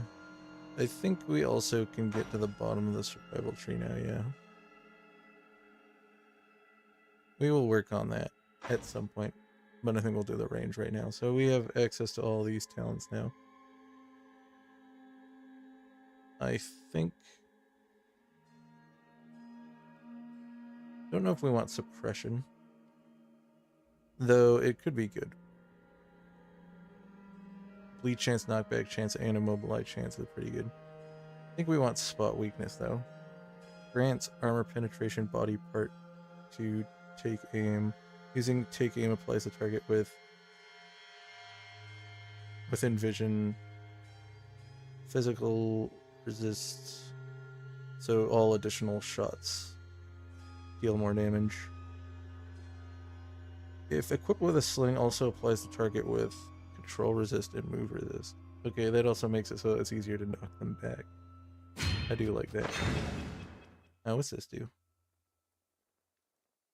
I think we also can get to the bottom of the survival tree now, yeah. We will work on that at some point, but I think we'll do the range right now. So we have access to all these talents now. I think... Don't know if we want suppression, though it could be good. Bleed chance, knockback chance, and immobilize chance is pretty good. I think we want spot weakness, though. Grants armor penetration body part to take aim. Using take aim applies the target within vision. Physical resists, so all additional shots deal more damage. If equipped with a sling, also applies the target with control resist and move resist. Okay, that also makes it so it's easier to knock them back. I do like that. Now, what's this do?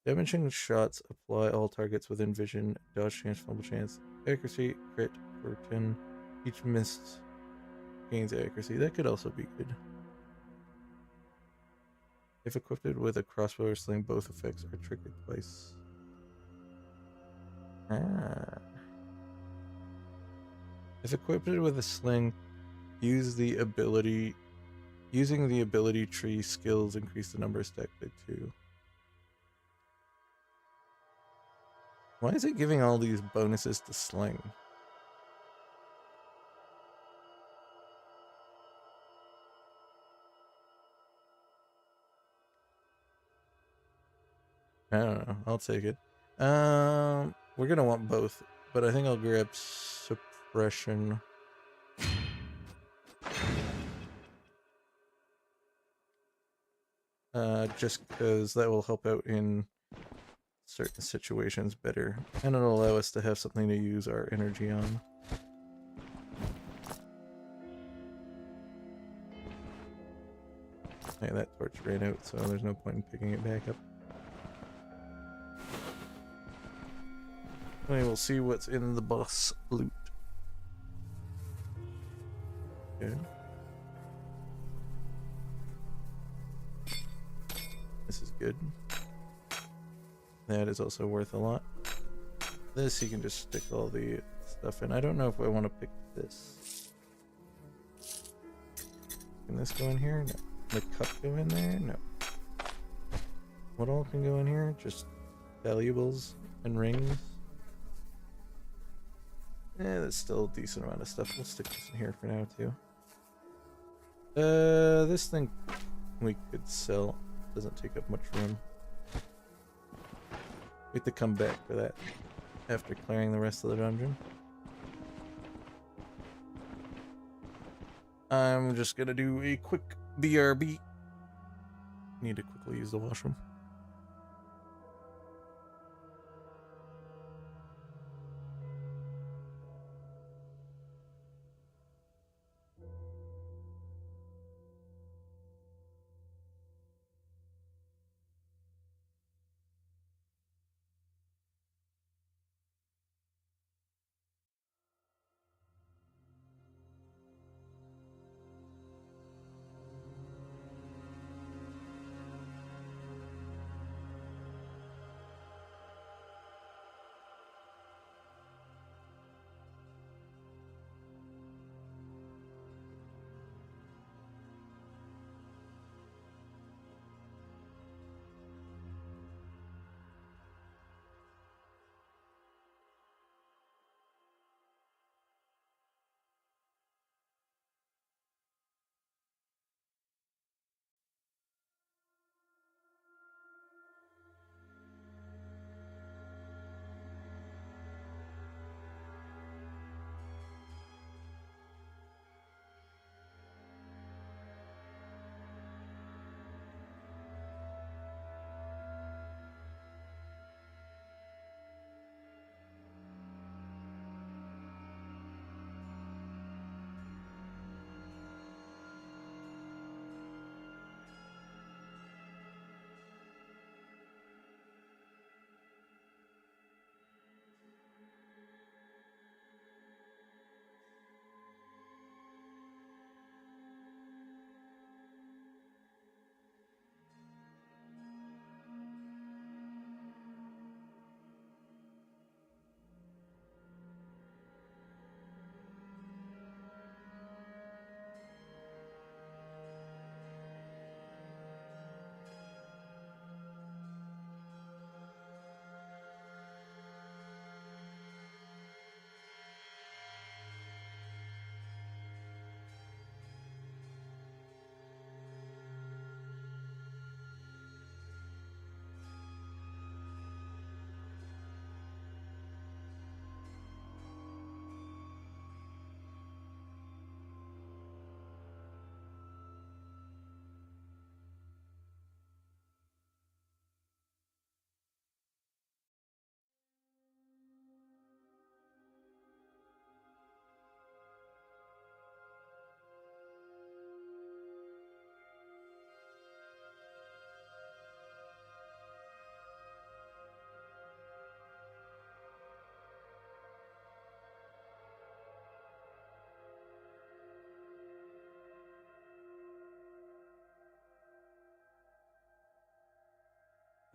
Damaging shots apply all targets within vision, dodge chance, fumble chance, accuracy, crit for 10. Each missed gains accuracy. That could also be good. If equipped with a crossbow or sling, both effects are triggered twice. Ah. If equipped with a sling, using the ability tree skills increase the number stacked by 2. Why is it giving all these bonuses to sling? I don't know. I'll take it. We're gonna want both, but I think I'll grab suppression. Just because that will help out in certain situations better, and it'll allow us to have something to use our energy on. Hey, that torch ran out, so there's no point in picking it back up. We will see what's in the boss loot. Okay. This is good. That is also worth a lot. This, you can just stick all the stuff in. I don't know if I want to pick this. Can this go in here? No. The cup go in there? No. What all can go in here? Just valuables and rings. Yeah, that's still a decent amount of stuff. We'll stick this in here for now, too. This thing we could sell. Doesn't take up much room. We have to come back for that after clearing the rest of the dungeon. I'm just gonna do a quick BRB. Need to quickly use the washroom.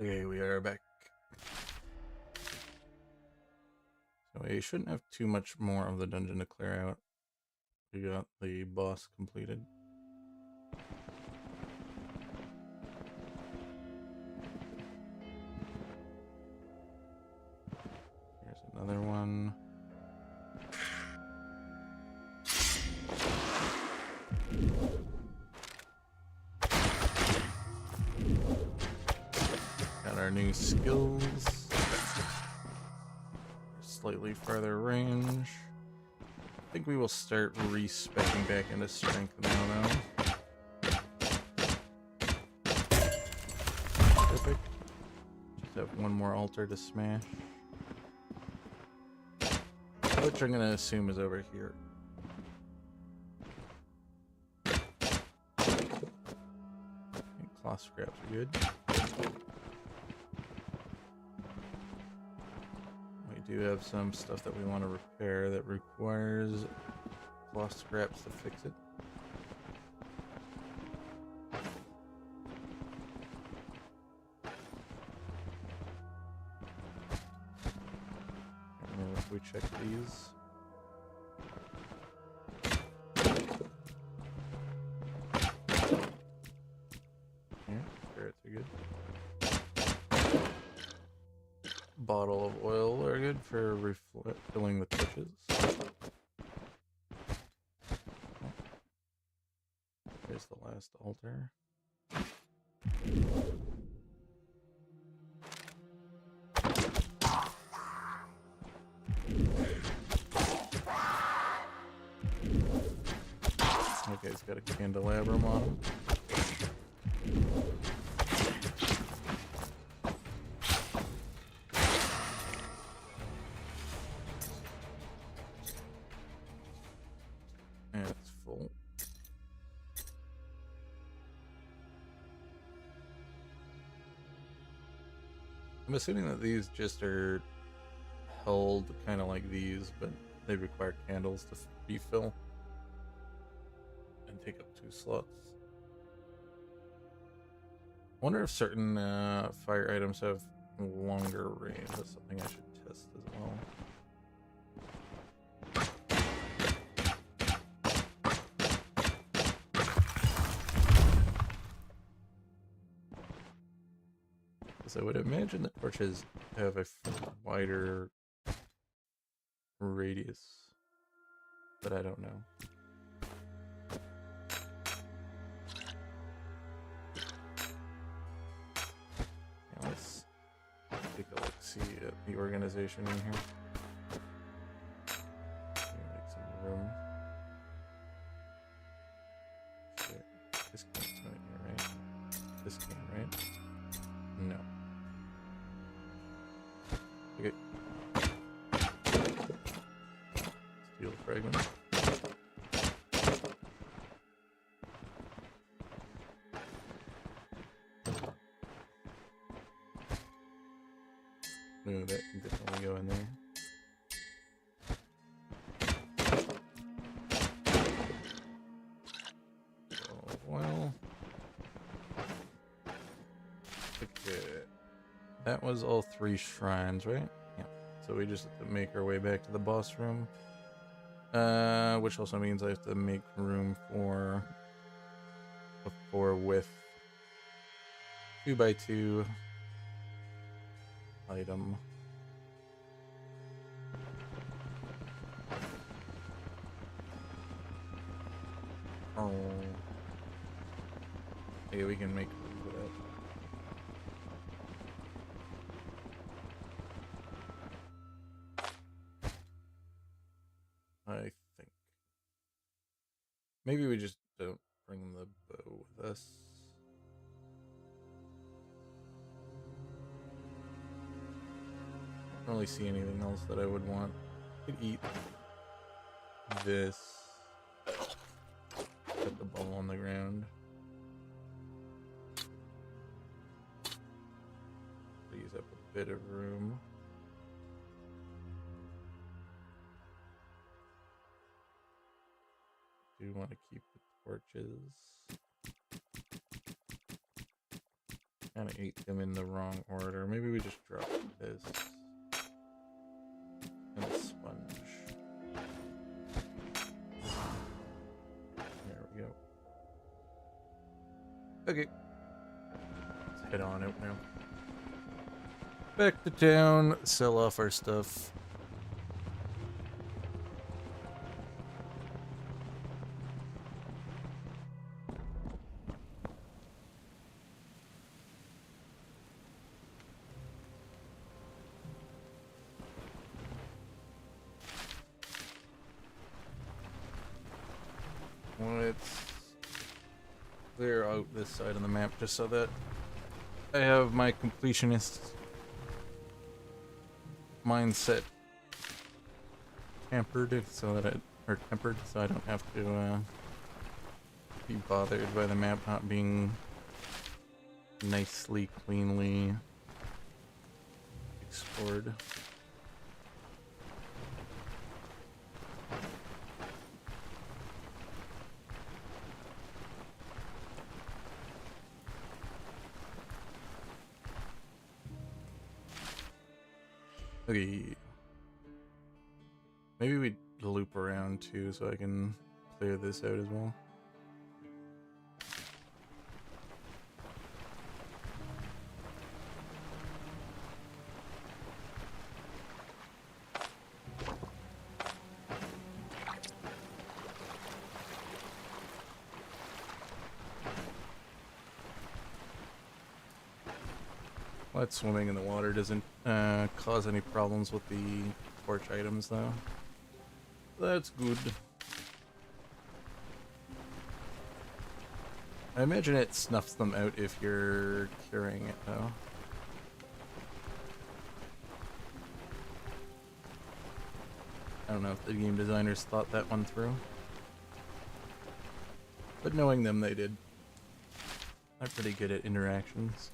Okay, we are back. So we shouldn't have too much more of the dungeon to clear out. We got the boss completed. Here's another one. Got our new skills. Slightly farther range. I think we will start re-speccing back into strength now, though. Perfect. Just have one more altar to smash. Which I'm going to assume is over here. I think cloth scraps are good. We do have some stuff that we want to repair that requires cloth scraps to fix it. If we check these. Yeah, spirits are good. Bottle of oil are good for refilling the torches. There's the last altar. Okay, it's got a candelabrum on him. And it's full. I'm assuming that these just are held kind of like these, but they require candles to refill and take up 2 slots. I wonder if certain fire items have longer range. That's something I should test as well. Because I would imagine that torches have a wider radius, but I don't know. Now let's take a look, see at the organization in here. Make some room. Shit. This can't go in here, right? This can, right? No. Okay. Steel fragment. No, that can definitely go in there. Oh, well. Okay. That was all 3 shrines, right? Yeah. So we just have to make our way back to the boss room. Which also means I have to make room for a 4 width 2x2 item. Oh. Okay, we can make room for that. I think. Maybe we just don't bring the bow with us. I don't really see anything else that I would want. I could eat this. Put the ball on the ground. Use up a bit of room. Do want to keep the torches. kind of ate them in the wrong order. Maybe we just drop this and a sponge. There we go. Okay. Let's head on out now. Back to town, sell off our stuff. Let's clear out this side of the map just so that I have my completionist mindset tempered so that tempered so I don't have to be bothered by the map not being nicely, cleanly explored. Okay. Maybe we loop around too so I can clear this out as well. That swimming in the water doesn't cause any problems with the torch items though. That's good. I imagine it snuffs them out if you're carrying it though. I don't know if the game designers thought that one through. But knowing them, they did. They're pretty good at interactions.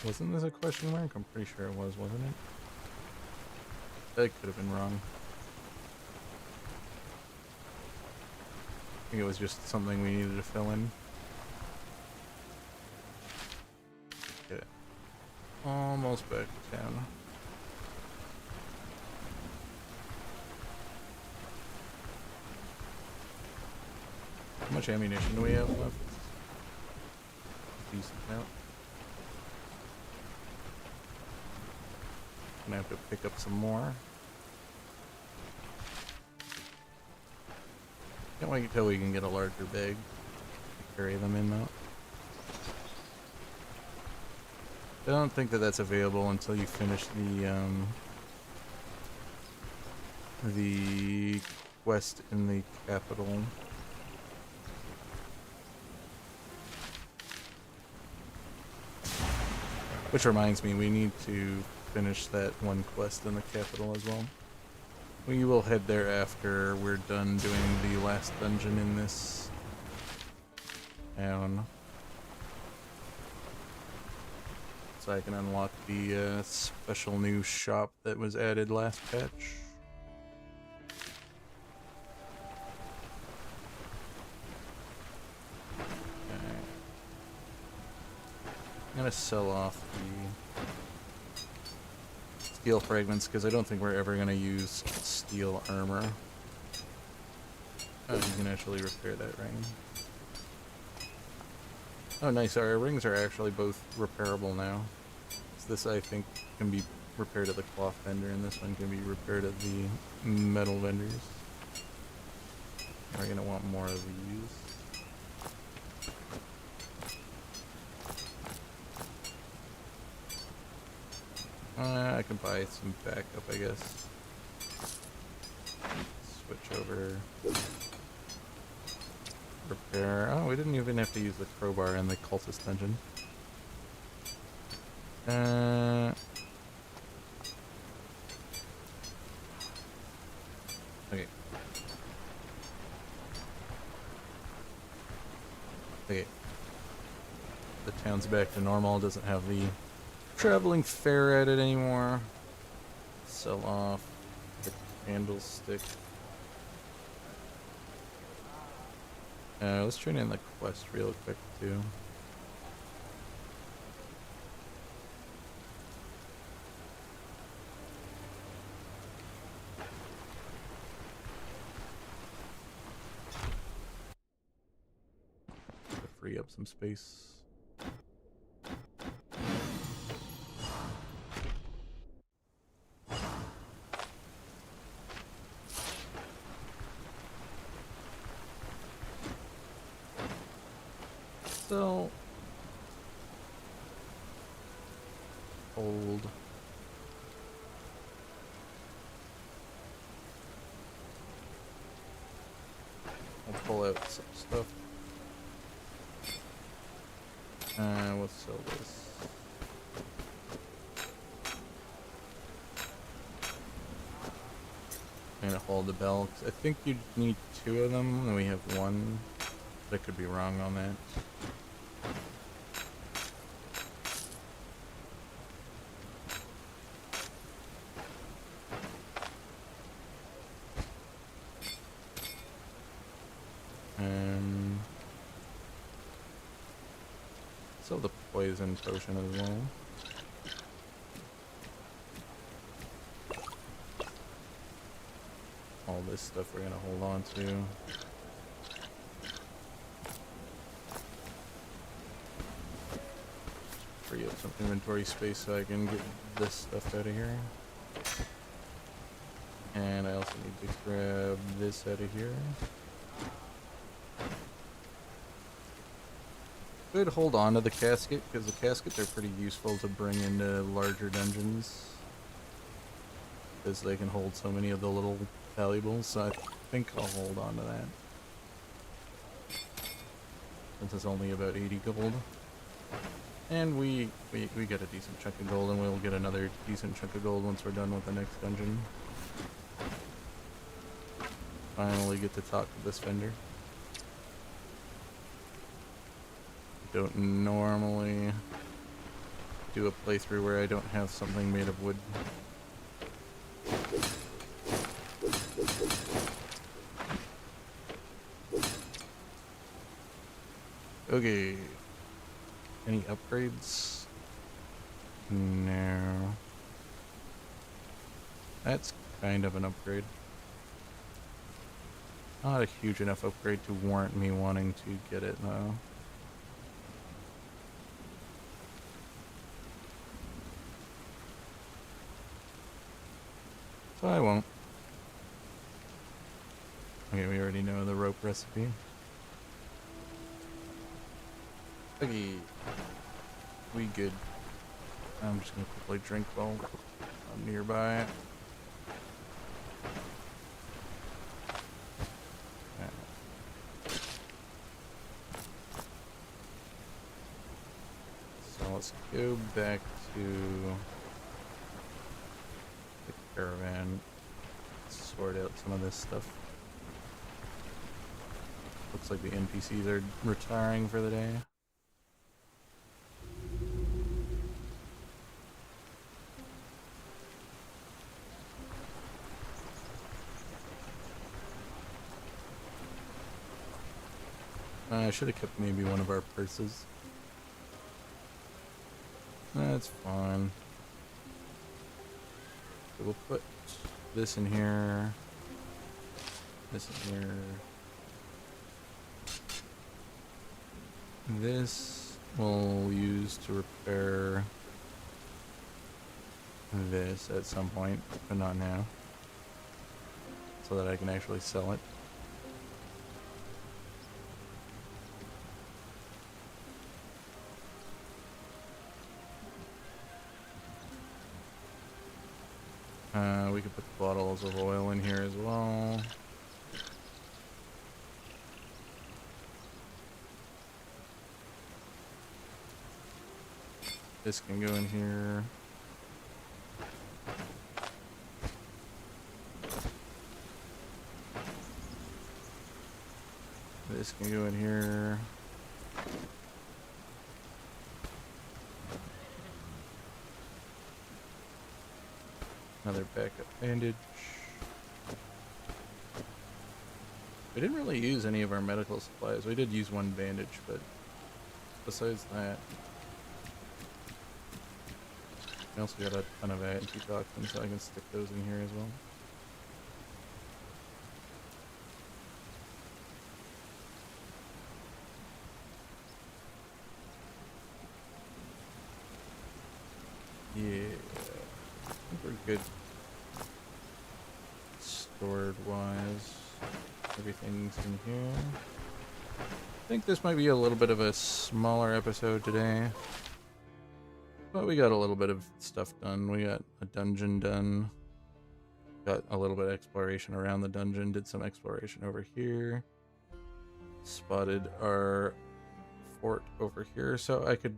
Wasn't this a question mark? I'm pretty sure it was, wasn't it? That could have been wrong. I think it was just something we needed to fill in. Okay. Almost back to town. How much ammunition do we have left? Decent amount. Gonna have to pick up some more. Can't wait until we can get a larger bag to carry them in though. I don't think that that's available until you finish the quest in the capital. Which reminds me, we need to finish that one quest in the capital as well. We will head there after we're done doing the last dungeon in this town. So I can unlock the special new shop that was added last patch. Okay. I'm gonna sell off the steel fragments because I don't think we're ever gonna use steel armor. Oh, you can actually repair that ring. Oh nice, our rings are actually both repairable now. So this I think can be repaired at the cloth vendor and this one can be repaired at the metal vendors. We're gonna want more of these. I can buy some backup, I guess. switch over. Repair. Oh, we didn't even have to use the crowbar in the cultist dungeon. Okay. Okay. The town's back to normal. Doesn't have the traveling fair at it anymore. Sell off the candlestick. Let's turn in the quest real quick too. To free up some space. So old. I'll pull out some stuff. We'll sell this. I'm gonna hold the bell. I think you need 2 of them, and we have 1. But I could be wrong on that. Sell the poison potion as well. All this stuff we're gonna hold on to. Free up some inventory space so I can get this stuff out of here. And I also need to grab this out of here. Could hold on to the casket, because the caskets are pretty useful to bring into larger dungeons. Because they can hold so many of the little valuables, so I think I'll hold on to that. Since it's only about 80 gold. And we get a decent chunk of gold, and we'll get another decent chunk of gold once we're done with the next dungeon. Finally get to talk to this vendor. Don't normally do a playthrough where I don't have something made of wood. Okay. Any upgrades? No. That's kind of an upgrade. Not a huge enough upgrade to warrant me wanting to get it though. So I won't. Okay, we already know the rope recipe. Okay. We good. I'm just gonna quickly drink while I'm nearby. So let's go back to the caravan. Sort out some of this stuff. Looks like the NPCs are retiring for the day. I should have kept maybe one of our purses. That's fine. So we'll put this in here. This in here. This we'll use to repair this at some point, but not now. So that I can actually sell it. We could put bottles of oil in here as well. This can go in here. This can go in here. Another backup bandage. We didn't really use any of our medical supplies. We did use one bandage, but besides that, I also got a ton of antitoxins, so I can stick those in here as well. Yeah, I think we're good stored wise. Everything's in here. I think this might be a little bit of a smaller episode today, but we got a little bit of stuff done. We got a dungeon done. Got a little bit of exploration around the dungeon. Did some exploration over here. Spotted our fort over here. So I could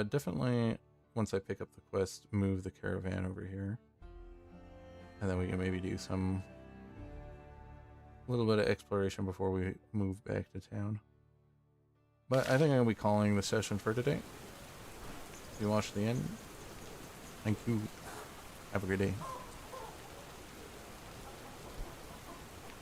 definitely, once I pick up the quest, move the caravan over here. And then we can maybe do some little bit of exploration before we move back to town. But I think I'm going to be calling the session for today. If you watched the end, thank you. Have a good day.